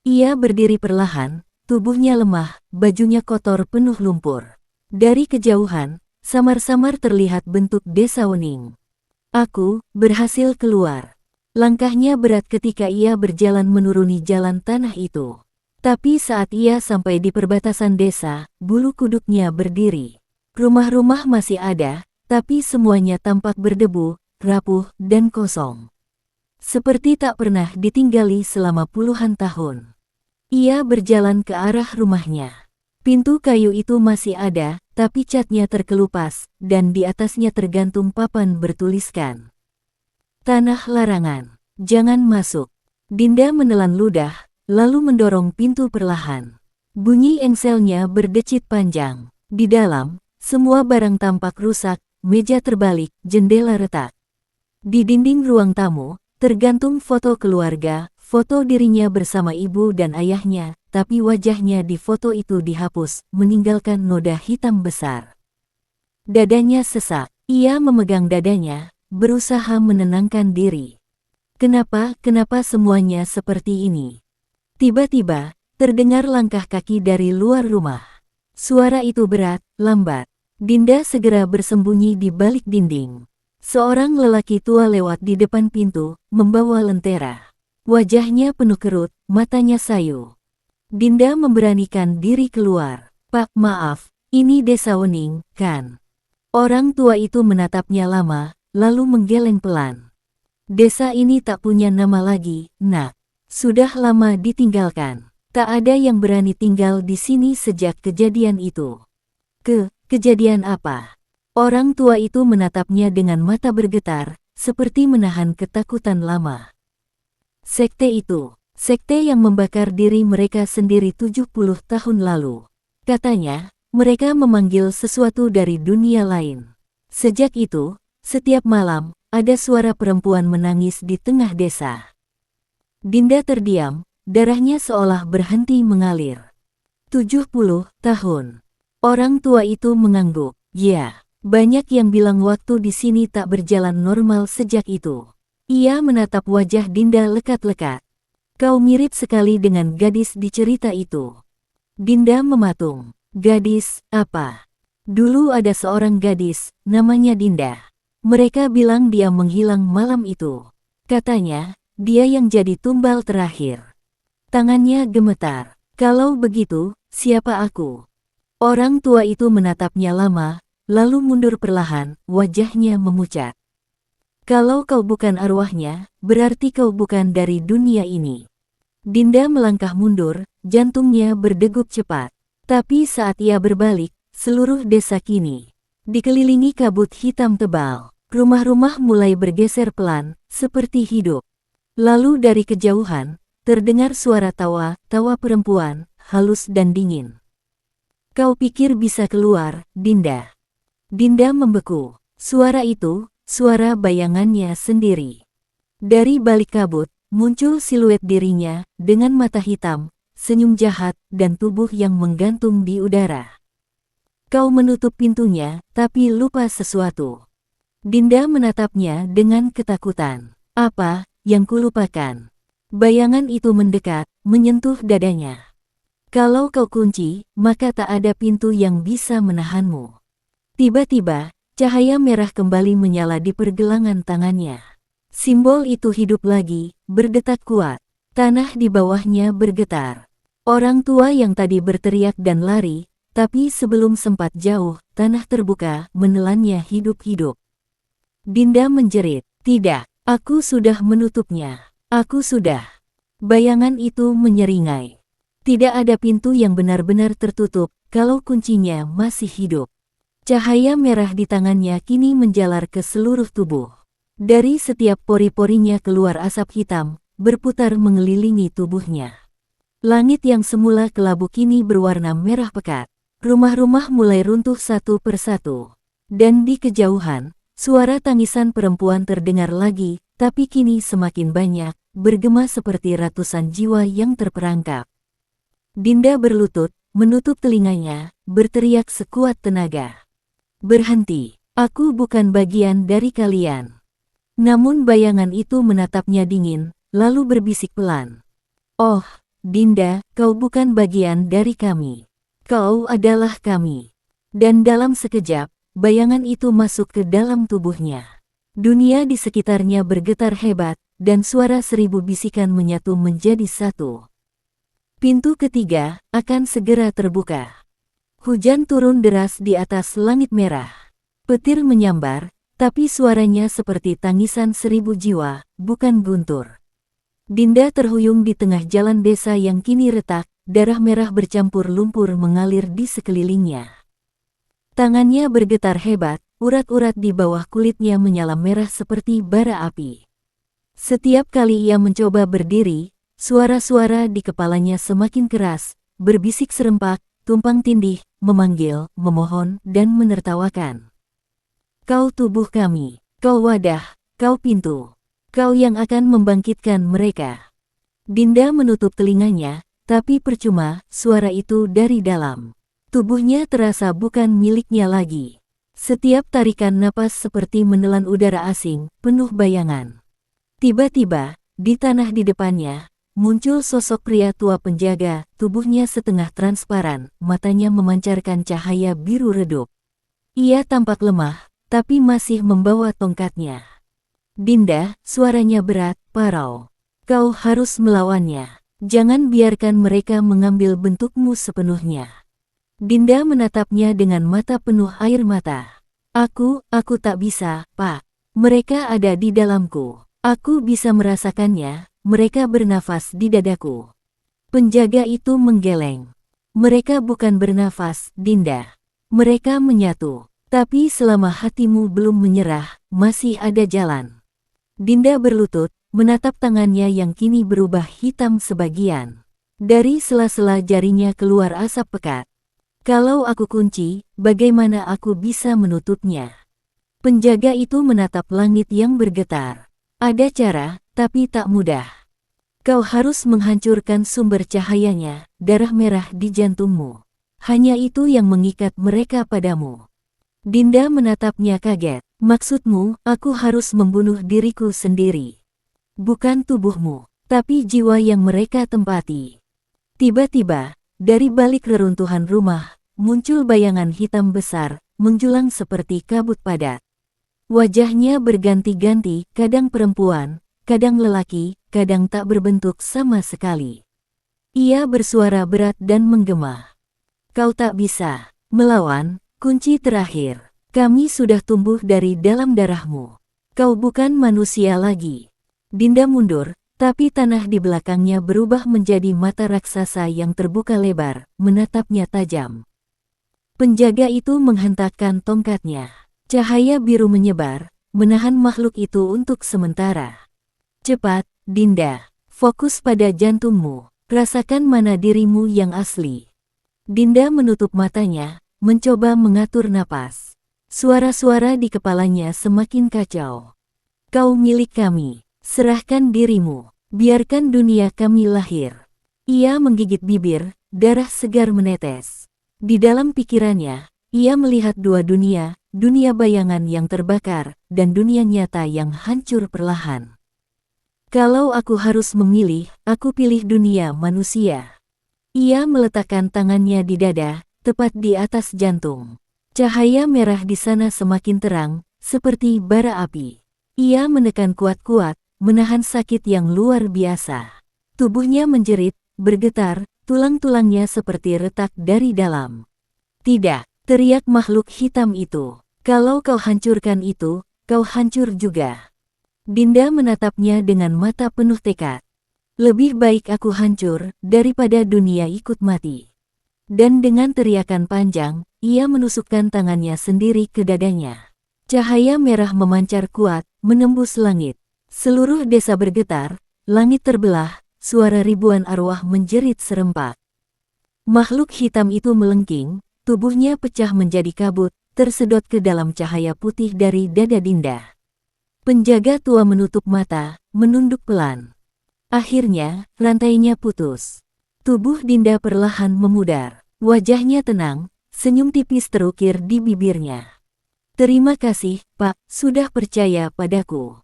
[SPEAKER 1] Ia berdiri perlahan, tubuhnya lemah, bajunya kotor penuh lumpur. Dari kejauhan, samar-samar terlihat bentuk desa Wening. Aku berhasil keluar. Langkahnya berat ketika ia berjalan menuruni jalan tanah itu. Tapi saat ia sampai di perbatasan desa, bulu kuduknya berdiri. Rumah-rumah masih ada, tapi semuanya tampak berdebu, rapuh, dan kosong. Seperti tak pernah ditinggali selama puluhan tahun. Ia berjalan ke arah rumahnya. Pintu kayu itu masih ada, tapi catnya terkelupas, dan di atasnya tergantung papan bertuliskan. Tanah larangan, jangan masuk. Dinda menelan ludah, lalu mendorong pintu perlahan. Bunyi engselnya berdecit panjang. Di dalam, semua barang tampak rusak, meja terbalik, jendela retak. Di dinding ruang tamu, tergantung foto keluarga, foto dirinya bersama ibu dan ayahnya, tapi wajahnya di foto itu dihapus, meninggalkan noda hitam besar. Dadanya sesak. Ia memegang dadanya, berusaha menenangkan diri. Kenapa semuanya seperti ini? Tiba-tiba, terdengar langkah kaki dari luar rumah. Suara itu berat, lambat. Dinda segera bersembunyi di balik dinding. Seorang lelaki tua lewat di depan pintu, membawa lentera. Wajahnya penuh kerut, matanya sayu. Dinda memberanikan diri keluar. Pak, maaf, ini desa Wening, kan? Orang tua itu menatapnya lama, lalu menggeleng pelan. Desa ini tak punya nama lagi, nak. Sudah lama ditinggalkan. Tak ada yang berani tinggal di sini sejak kejadian itu. Kejadian apa? Orang tua itu menatapnya dengan mata bergetar, seperti menahan ketakutan lama. Sekte itu. Sekte yang membakar diri mereka sendiri 70 tahun lalu. Katanya, mereka memanggil sesuatu dari dunia lain. Sejak itu, setiap malam, ada suara perempuan menangis di tengah desa. Dinda terdiam, darahnya seolah berhenti mengalir. 70 tahun. Orang tua itu mengangguk. Ya, banyak yang bilang waktu di sini tak berjalan normal sejak itu. Ia menatap wajah Dinda lekat-lekat. Kau mirip sekali dengan gadis di cerita itu. Dinda mematung. Gadis, apa? Dulu ada seorang gadis, namanya Dinda. Mereka bilang dia menghilang malam itu. Katanya, dia yang jadi tumbal terakhir. Tangannya gemetar. Kalau begitu, siapa aku? Orang tua itu menatapnya lama, lalu mundur perlahan, wajahnya memucat. Kalau kau bukan arwahnya, berarti kau bukan dari dunia ini. Dinda melangkah mundur, jantungnya berdegup cepat. Tapi saat ia berbalik, seluruh desa kini dikelilingi kabut hitam tebal. Rumah-rumah mulai bergeser pelan, seperti hidup. Lalu dari kejauhan, terdengar suara tawa perempuan, halus dan dingin. Kau pikir bisa keluar, Dinda? Dinda membeku. Suara itu, suara bayangannya sendiri. Dari balik kabut, muncul siluet dirinya, dengan mata hitam, senyum jahat, dan tubuh yang menggantung di udara. Kau menutup pintunya, tapi lupa sesuatu. Dinda menatapnya dengan ketakutan. Apa yang kulupakan? Bayangan itu mendekat, menyentuh dadanya. Kalau kau kunci, maka tak ada pintu yang bisa menahanmu. Tiba-tiba, cahaya merah kembali menyala di pergelangan tangannya. Simbol itu hidup lagi, berdetak kuat. Tanah di bawahnya bergetar. Orang tua yang tadi berteriak dan lari, tapi sebelum sempat jauh, tanah terbuka, menelannya hidup-hidup. Dinda menjerit, "Tidak, aku sudah menutupnya. Aku sudah." Bayangan itu menyeringai. Tidak ada pintu yang benar-benar tertutup, kalau kuncinya masih hidup. Cahaya merah di tangannya kini menjalar ke seluruh tubuh. Dari setiap pori-porinya keluar asap hitam, berputar mengelilingi tubuhnya. Langit yang semula kelabu kini berwarna merah pekat. Rumah-rumah mulai runtuh satu persatu. Dan di kejauhan, suara tangisan perempuan terdengar lagi, tapi kini semakin banyak, bergema seperti ratusan jiwa yang terperangkap. Dinda berlutut, menutup telinganya, berteriak sekuat tenaga. "Berhenti, aku bukan bagian dari kalian." Namun bayangan itu menatapnya dingin, lalu berbisik pelan. "Oh, Dinda, kau bukan bagian dari kami. Kau adalah kami." Dan dalam sekejap, bayangan itu masuk ke dalam tubuhnya. Dunia di sekitarnya bergetar hebat, dan suara 1000 bisikan menyatu menjadi satu. Pintu ketiga akan segera terbuka. Hujan turun deras di atas langit merah. Petir menyambar, tapi suaranya seperti tangisan 1000 jiwa, bukan guntur. Dinda terhuyung di tengah jalan desa yang kini retak, darah merah bercampur lumpur mengalir di sekelilingnya. Tangannya bergetar hebat, urat-urat di bawah kulitnya menyala merah seperti bara api. Setiap kali ia mencoba berdiri, suara-suara di kepalanya semakin keras, berbisik serempak, tumpang tindih, memanggil, memohon, dan menertawakan. "Kau tubuh kami, kau wadah, kau pintu, kau yang akan membangkitkan mereka." Dinda menutup telinganya, tapi percuma, suara itu dari dalam. Tubuhnya terasa bukan miliknya lagi. Setiap tarikan napas seperti menelan udara asing, penuh bayangan. Tiba-tiba, di tanah di depannya, muncul sosok pria tua penjaga, tubuhnya setengah transparan, matanya memancarkan cahaya biru redup. Ia tampak lemah, tapi masih membawa tongkatnya. "Dinda," suaranya berat, parau. "Kau harus melawannya. Jangan biarkan mereka mengambil bentukmu sepenuhnya." Dinda menatapnya dengan mata penuh air mata. Aku tak bisa, Pak. Mereka ada di dalamku. Aku bisa merasakannya, mereka bernafas di dadaku." Penjaga itu menggeleng. "Mereka bukan bernafas, Dinda. Mereka menyatu. Tapi selama hatimu belum menyerah, masih ada jalan." Dinda berlutut, menatap tangannya yang kini berubah hitam sebagian. Dari sela-sela jarinya keluar asap pekat. "Kalau aku kunci, bagaimana aku bisa menutupnya?" Penjaga itu menatap langit yang bergetar. "Ada cara, tapi tak mudah. Kau harus menghancurkan sumber cahayanya, darah merah di jantungmu. Hanya itu yang mengikat mereka padamu." Dinda menatapnya kaget. "Maksudmu, aku harus membunuh diriku sendiri? Bukan tubuhmu, tapi jiwa yang mereka tempati." Tiba-tiba, dari balik reruntuhan rumah, muncul bayangan hitam besar, menjulang seperti kabut padat. Wajahnya berganti-ganti, kadang perempuan, kadang lelaki, kadang tak berbentuk sama sekali. Ia bersuara berat dan menggema. Kau tak bisa melawan, kunci terakhir. Kami sudah tumbuh dari dalam darahmu. Kau bukan manusia lagi. Dinda mundur, tapi tanah di belakangnya berubah menjadi mata raksasa yang terbuka lebar, menatapnya tajam. Penjaga itu menghentakkan tongkatnya. Cahaya biru menyebar, menahan makhluk itu untuk sementara. Cepat, Dinda. Fokus pada jantungmu. Rasakan mana dirimu yang asli. Dinda menutup matanya, mencoba mengatur napas. Suara-suara di kepalanya semakin kacau. Kau milik kami. Serahkan dirimu. Biarkan dunia kami lahir. Ia menggigit bibir, darah segar menetes. Di dalam pikirannya, ia melihat dua dunia, dunia bayangan yang terbakar, dan dunia nyata yang hancur perlahan. Kalau aku harus memilih, aku pilih dunia manusia. Ia meletakkan tangannya di dada, tepat di atas jantung. Cahaya merah di sana semakin terang, seperti bara api. Ia menekan kuat-kuat, menahan sakit yang luar biasa. Tubuhnya menjerit, bergetar, tulang-tulangnya seperti retak dari dalam. Tidak, teriak makhluk hitam itu. Kalau kau hancurkan itu, kau hancur juga. Dinda menatapnya dengan mata penuh tekad. Lebih baik aku hancur, daripada dunia ikut mati. Dan dengan teriakan panjang, ia menusukkan tangannya sendiri ke dadanya. Cahaya merah memancar kuat, menembus langit. Seluruh desa bergetar, langit terbelah, suara ribuan arwah menjerit serempak. Makhluk hitam itu melengking, tubuhnya pecah menjadi kabut, tersedot ke dalam cahaya putih dari dada Dinda. Penjaga tua menutup mata, menunduk pelan. Akhirnya, rantainya putus. Tubuh Dinda perlahan memudar. Wajahnya tenang, senyum tipis terukir di bibirnya. Terima kasih, Pak, sudah percaya padaku.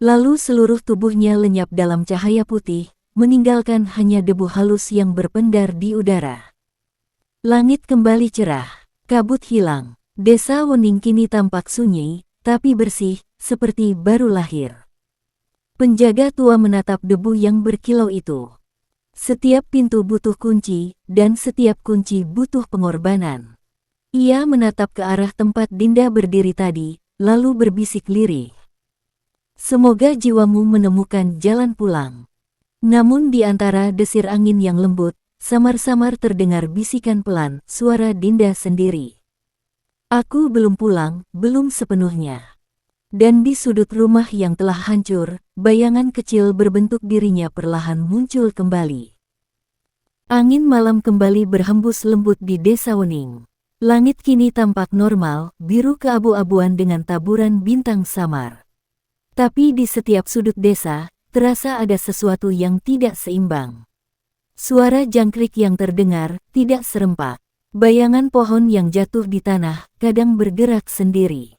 [SPEAKER 1] Lalu seluruh tubuhnya lenyap dalam cahaya putih, meninggalkan hanya debu halus yang berpendar di udara. Langit kembali cerah, kabut hilang. Desa Wening kini tampak sunyi, tapi bersih, seperti baru lahir. Penjaga tua menatap debu yang berkilau itu. Setiap pintu butuh kunci, dan setiap kunci butuh pengorbanan. Ia menatap ke arah tempat Dinda berdiri tadi, lalu berbisik lirih. Semoga jiwamu menemukan jalan pulang. Namun di antara desir angin yang lembut, samar-samar terdengar bisikan pelan, suara Dinda sendiri. Aku belum pulang, belum sepenuhnya. Dan di sudut rumah yang telah hancur, bayangan kecil berbentuk dirinya perlahan muncul kembali. Angin malam kembali berhembus lembut di desa Wening. Langit kini tampak normal, biru keabu-abuan dengan taburan bintang samar. Tapi di setiap sudut desa, terasa ada sesuatu yang tidak seimbang. Suara jangkrik yang terdengar, tidak serempak. Bayangan pohon yang jatuh di tanah, kadang bergerak sendiri.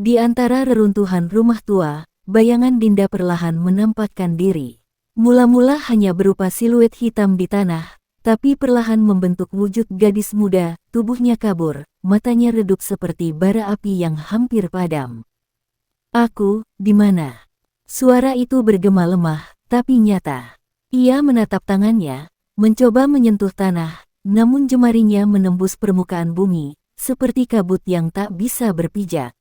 [SPEAKER 1] Di antara reruntuhan rumah tua, bayangan Dinda perlahan menampakkan diri. Mula-mula hanya berupa siluet hitam di tanah, tapi perlahan membentuk wujud gadis muda, tubuhnya kabur, matanya redup seperti bara api yang hampir padam. Aku, di mana? Suara itu bergema lemah, tapi nyata. Ia menatap tangannya, mencoba menyentuh tanah, namun jemarinya menembus permukaan bumi, seperti kabut yang tak bisa berpijak.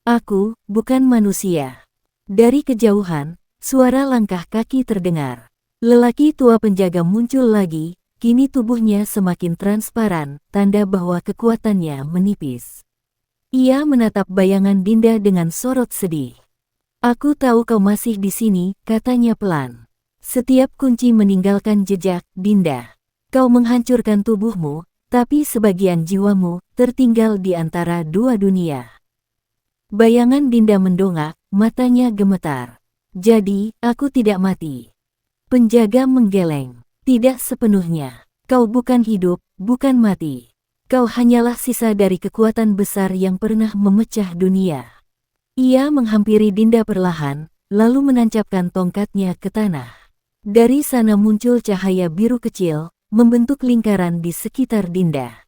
[SPEAKER 1] Aku, bukan manusia. Dari kejauhan, suara langkah kaki terdengar. Lelaki tua penjaga muncul lagi, kini tubuhnya semakin transparan, tanda bahwa kekuatannya menipis. Ia menatap bayangan Dinda dengan sorot sedih. Aku tahu kau masih di sini, katanya pelan. Setiap kunci meninggalkan jejak, Dinda. Kau menghancurkan tubuhmu, tapi sebagian jiwamu tertinggal di antara dua dunia. Bayangan Dinda mendongak, matanya gemetar. Jadi, aku tidak mati. Penjaga menggeleng. Tidak sepenuhnya. Kau bukan hidup, bukan mati. Kau hanyalah sisa dari kekuatan besar yang pernah memecah dunia. Ia menghampiri Dinda perlahan, lalu menancapkan tongkatnya ke tanah. Dari sana muncul cahaya biru kecil, membentuk lingkaran di sekitar Dinda.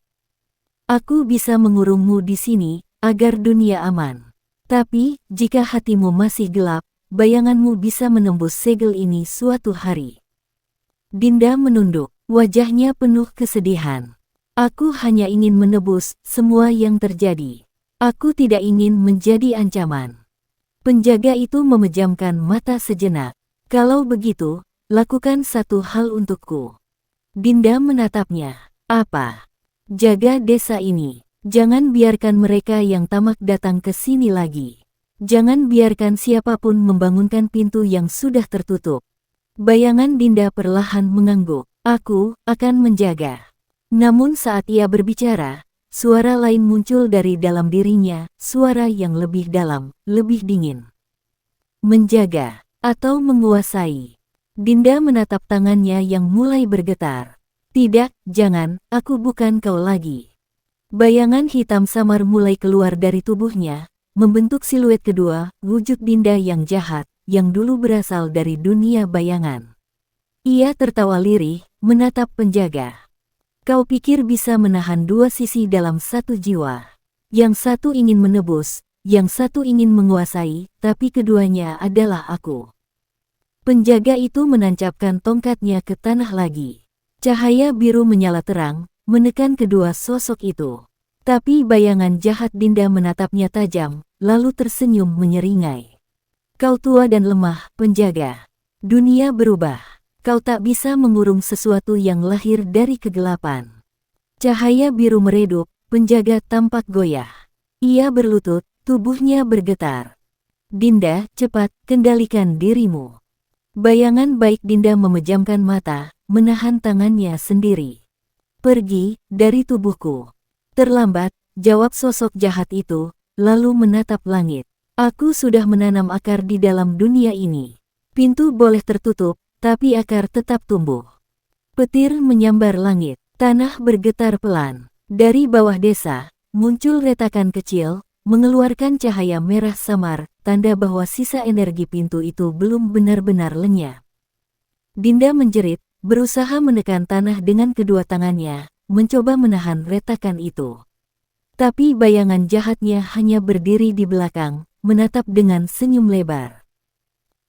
[SPEAKER 1] Aku bisa mengurungmu di sini, agar dunia aman. Tapi, jika hatimu masih gelap, bayanganmu bisa menembus segel ini suatu hari. Dinda menunduk, wajahnya penuh kesedihan. Aku hanya ingin menebus semua yang terjadi. Aku tidak ingin menjadi ancaman. Penjaga itu memejamkan mata sejenak. Kalau begitu, lakukan satu hal untukku. Dinda menatapnya. Apa? Jaga desa ini. Jangan biarkan mereka yang tamak datang ke sini lagi. Jangan biarkan siapapun membangunkan pintu yang sudah tertutup. Bayangan Dinda perlahan mengangguk. Aku akan menjaga. Namun saat ia berbicara, suara lain muncul dari dalam dirinya, suara yang lebih dalam, lebih dingin. Menjaga atau menguasai. Dinda menatap tangannya yang mulai bergetar. Tidak, jangan, aku bukan kau lagi. Bayangan hitam samar mulai keluar dari tubuhnya, membentuk siluet kedua, wujud Dinda yang jahat, yang dulu berasal dari dunia bayangan. Ia tertawa lirih, menatap penjaga. Kau pikir bisa menahan dua sisi dalam satu jiwa. Yang satu ingin menebus, yang satu ingin menguasai, tapi keduanya adalah aku. Penjaga itu menancapkan tongkatnya ke tanah lagi. Cahaya biru menyala terang, menekan kedua sosok itu. Tapi bayangan jahat Dinda menatapnya tajam, lalu tersenyum menyeringai. Kau tua dan lemah, penjaga. Dunia berubah. Kau tak bisa mengurung sesuatu yang lahir dari kegelapan. Cahaya biru meredup, penjaga tampak goyah. Ia berlutut, tubuhnya bergetar. Dinda, cepat, kendalikan dirimu. Bayangan baik Dinda memejamkan mata, menahan tangannya sendiri. Pergi, dari tubuhku. Terlambat, jawab sosok jahat itu, lalu menatap langit. Aku sudah menanam akar di dalam dunia ini. Pintu boleh tertutup, tapi akar tetap tumbuh. Petir menyambar langit, tanah bergetar pelan. Dari bawah desa, muncul retakan kecil, mengeluarkan cahaya merah samar, tanda bahwa sisa energi pintu itu belum benar-benar lenyap. Dinda menjerit, berusaha menekan tanah dengan kedua tangannya, mencoba menahan retakan itu. Tapi bayangan jahatnya hanya berdiri di belakang, menatap dengan senyum lebar.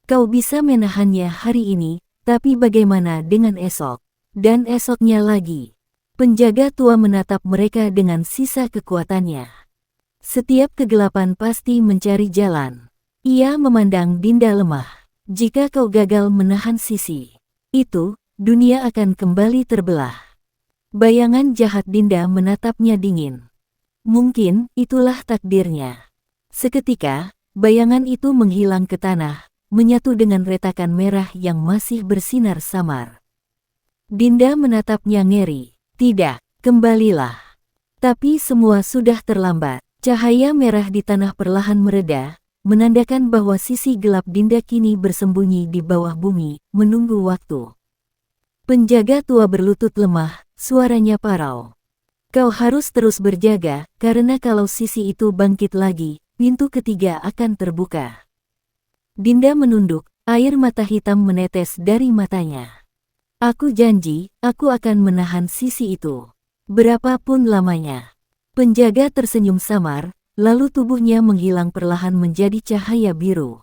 [SPEAKER 1] Kau bisa menahannya hari ini, tapi bagaimana dengan esok? Dan esoknya lagi. Penjaga tua menatap mereka dengan sisa kekuatannya. Setiap kegelapan pasti mencari jalan. Ia memandang Dinda lemah. Jika kau gagal menahan sisi itu, dunia akan kembali terbelah. Bayangan jahat Dinda menatapnya dingin. Mungkin itulah takdirnya. Seketika, bayangan itu menghilang ke tanah, menyatu dengan retakan merah yang masih bersinar samar. Dinda menatapnya ngeri. Tidak, kembalilah. Tapi semua sudah terlambat. Cahaya merah di tanah perlahan mereda, menandakan bahwa sisi gelap Dinda kini bersembunyi di bawah bumi, menunggu waktu. Penjaga tua berlutut lemah, suaranya parau. Kau harus terus berjaga, karena kalau sisi itu bangkit lagi, pintu ketiga akan terbuka. Dinda menunduk, air mata hitam menetes dari matanya. Aku janji, aku akan menahan sisi itu. Berapapun lamanya. Penjaga tersenyum samar, lalu tubuhnya menghilang perlahan menjadi cahaya biru.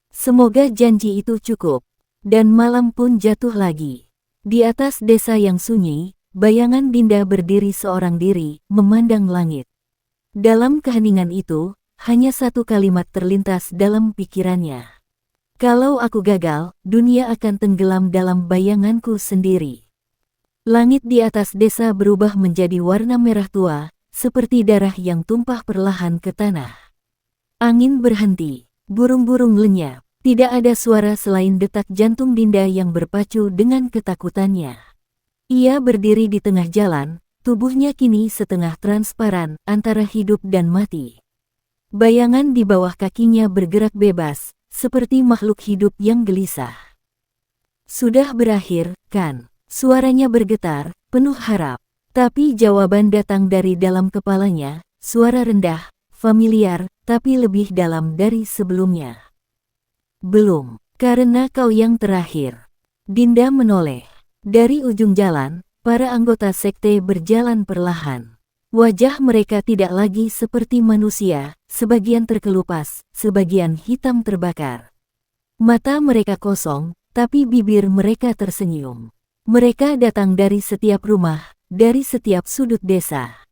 [SPEAKER 1] Semoga janji itu cukup. Dan malam pun jatuh lagi. Di atas desa yang sunyi, bayangan Dinda berdiri seorang diri, memandang langit. Dalam keheningan itu, hanya satu kalimat terlintas dalam pikirannya. Kalau aku gagal, dunia akan tenggelam dalam bayanganku sendiri. Langit di atas desa berubah menjadi warna merah tua, seperti darah yang tumpah perlahan ke tanah. Angin berhenti, burung-burung lenyap. Tidak ada suara selain detak jantung Dinda yang berpacu dengan ketakutannya. Ia berdiri di tengah jalan, tubuhnya kini setengah transparan antara hidup dan mati. Bayangan di bawah kakinya bergerak bebas, seperti makhluk hidup yang gelisah. Sudah berakhir, kan? Suaranya bergetar, penuh harap. Tapi jawaban datang dari dalam kepalanya, suara rendah, familiar, tapi lebih dalam dari sebelumnya. Belum, karena kau yang terakhir. Dinda menoleh. Dari ujung jalan, para anggota sekte berjalan perlahan. Wajah mereka tidak lagi seperti manusia, sebagian terkelupas, sebagian hitam terbakar. Mata mereka kosong, tapi bibir mereka tersenyum. Mereka datang dari setiap rumah, dari setiap sudut desa.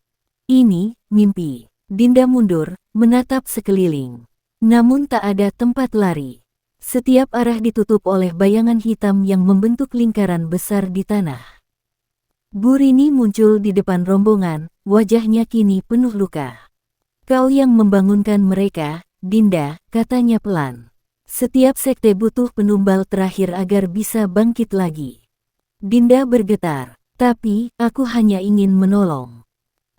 [SPEAKER 1] Ini, mimpi. Dinda mundur, menatap sekeliling. Namun tak ada tempat lari. Setiap arah ditutup oleh bayangan hitam yang membentuk lingkaran besar di tanah. Bu Rini muncul di depan rombongan, wajahnya kini penuh luka. Kau yang membangunkan mereka, Dinda, katanya pelan. Setiap sekte butuh penumbal terakhir agar bisa bangkit lagi. Dinda bergetar, tapi aku hanya ingin menolong.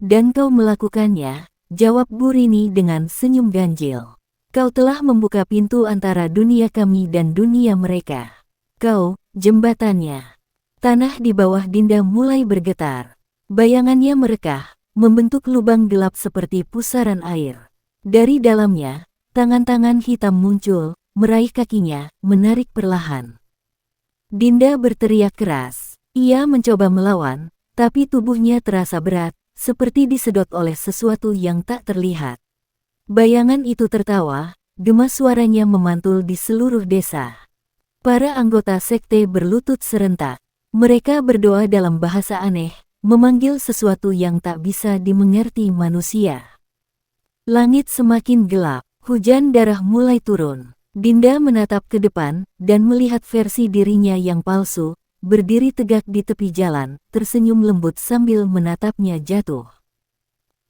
[SPEAKER 1] Dan kau melakukannya, jawab Bu Rini dengan senyum ganjil. Kau telah membuka pintu antara dunia kami dan dunia mereka. Kau, jembatannya. Tanah di bawah Dinda mulai bergetar. Bayangannya merekah, membentuk lubang gelap seperti pusaran air. Dari dalamnya, tangan-tangan hitam muncul, meraih kakinya, menarik perlahan. Dinda berteriak keras. Ia mencoba melawan, tapi tubuhnya terasa berat, seperti disedot oleh sesuatu yang tak terlihat. Bayangan itu tertawa, gema suaranya memantul di seluruh desa. Para anggota sekte berlutut serentak. Mereka berdoa dalam bahasa aneh, memanggil sesuatu yang tak bisa dimengerti manusia. Langit semakin gelap, hujan darah mulai turun. Dinda menatap ke depan, dan melihat versi dirinya yang palsu, berdiri tegak di tepi jalan, tersenyum lembut sambil menatapnya jatuh.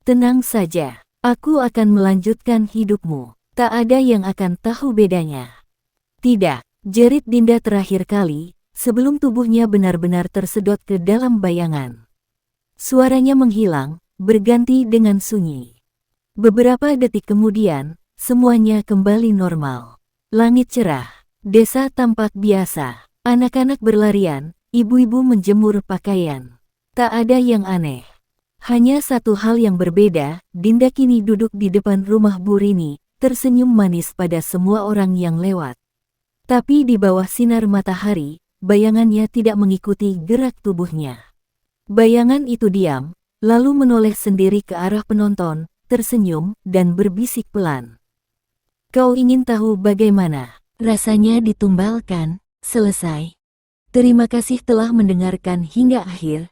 [SPEAKER 1] Tenang saja, aku akan melanjutkan hidupmu. Tak ada yang akan tahu bedanya. Tidak, jerit Dinda terakhir kali, sebelum tubuhnya benar-benar tersedot ke dalam bayangan. Suaranya menghilang, berganti dengan sunyi. Beberapa detik kemudian, semuanya kembali normal. Langit cerah, desa tampak biasa, anak-anak berlarian, ibu-ibu menjemur pakaian. Tak ada yang aneh. Hanya satu hal yang berbeda, Dinda kini duduk di depan rumah Bu Rini, tersenyum manis pada semua orang yang lewat. Tapi di bawah sinar matahari, bayangannya tidak mengikuti gerak tubuhnya. Bayangan itu diam, lalu menoleh sendiri ke arah penonton, tersenyum, dan berbisik pelan. Kau ingin tahu bagaimana rasanya ditumbalkan? Selesai. Terima kasih telah mendengarkan hingga akhir.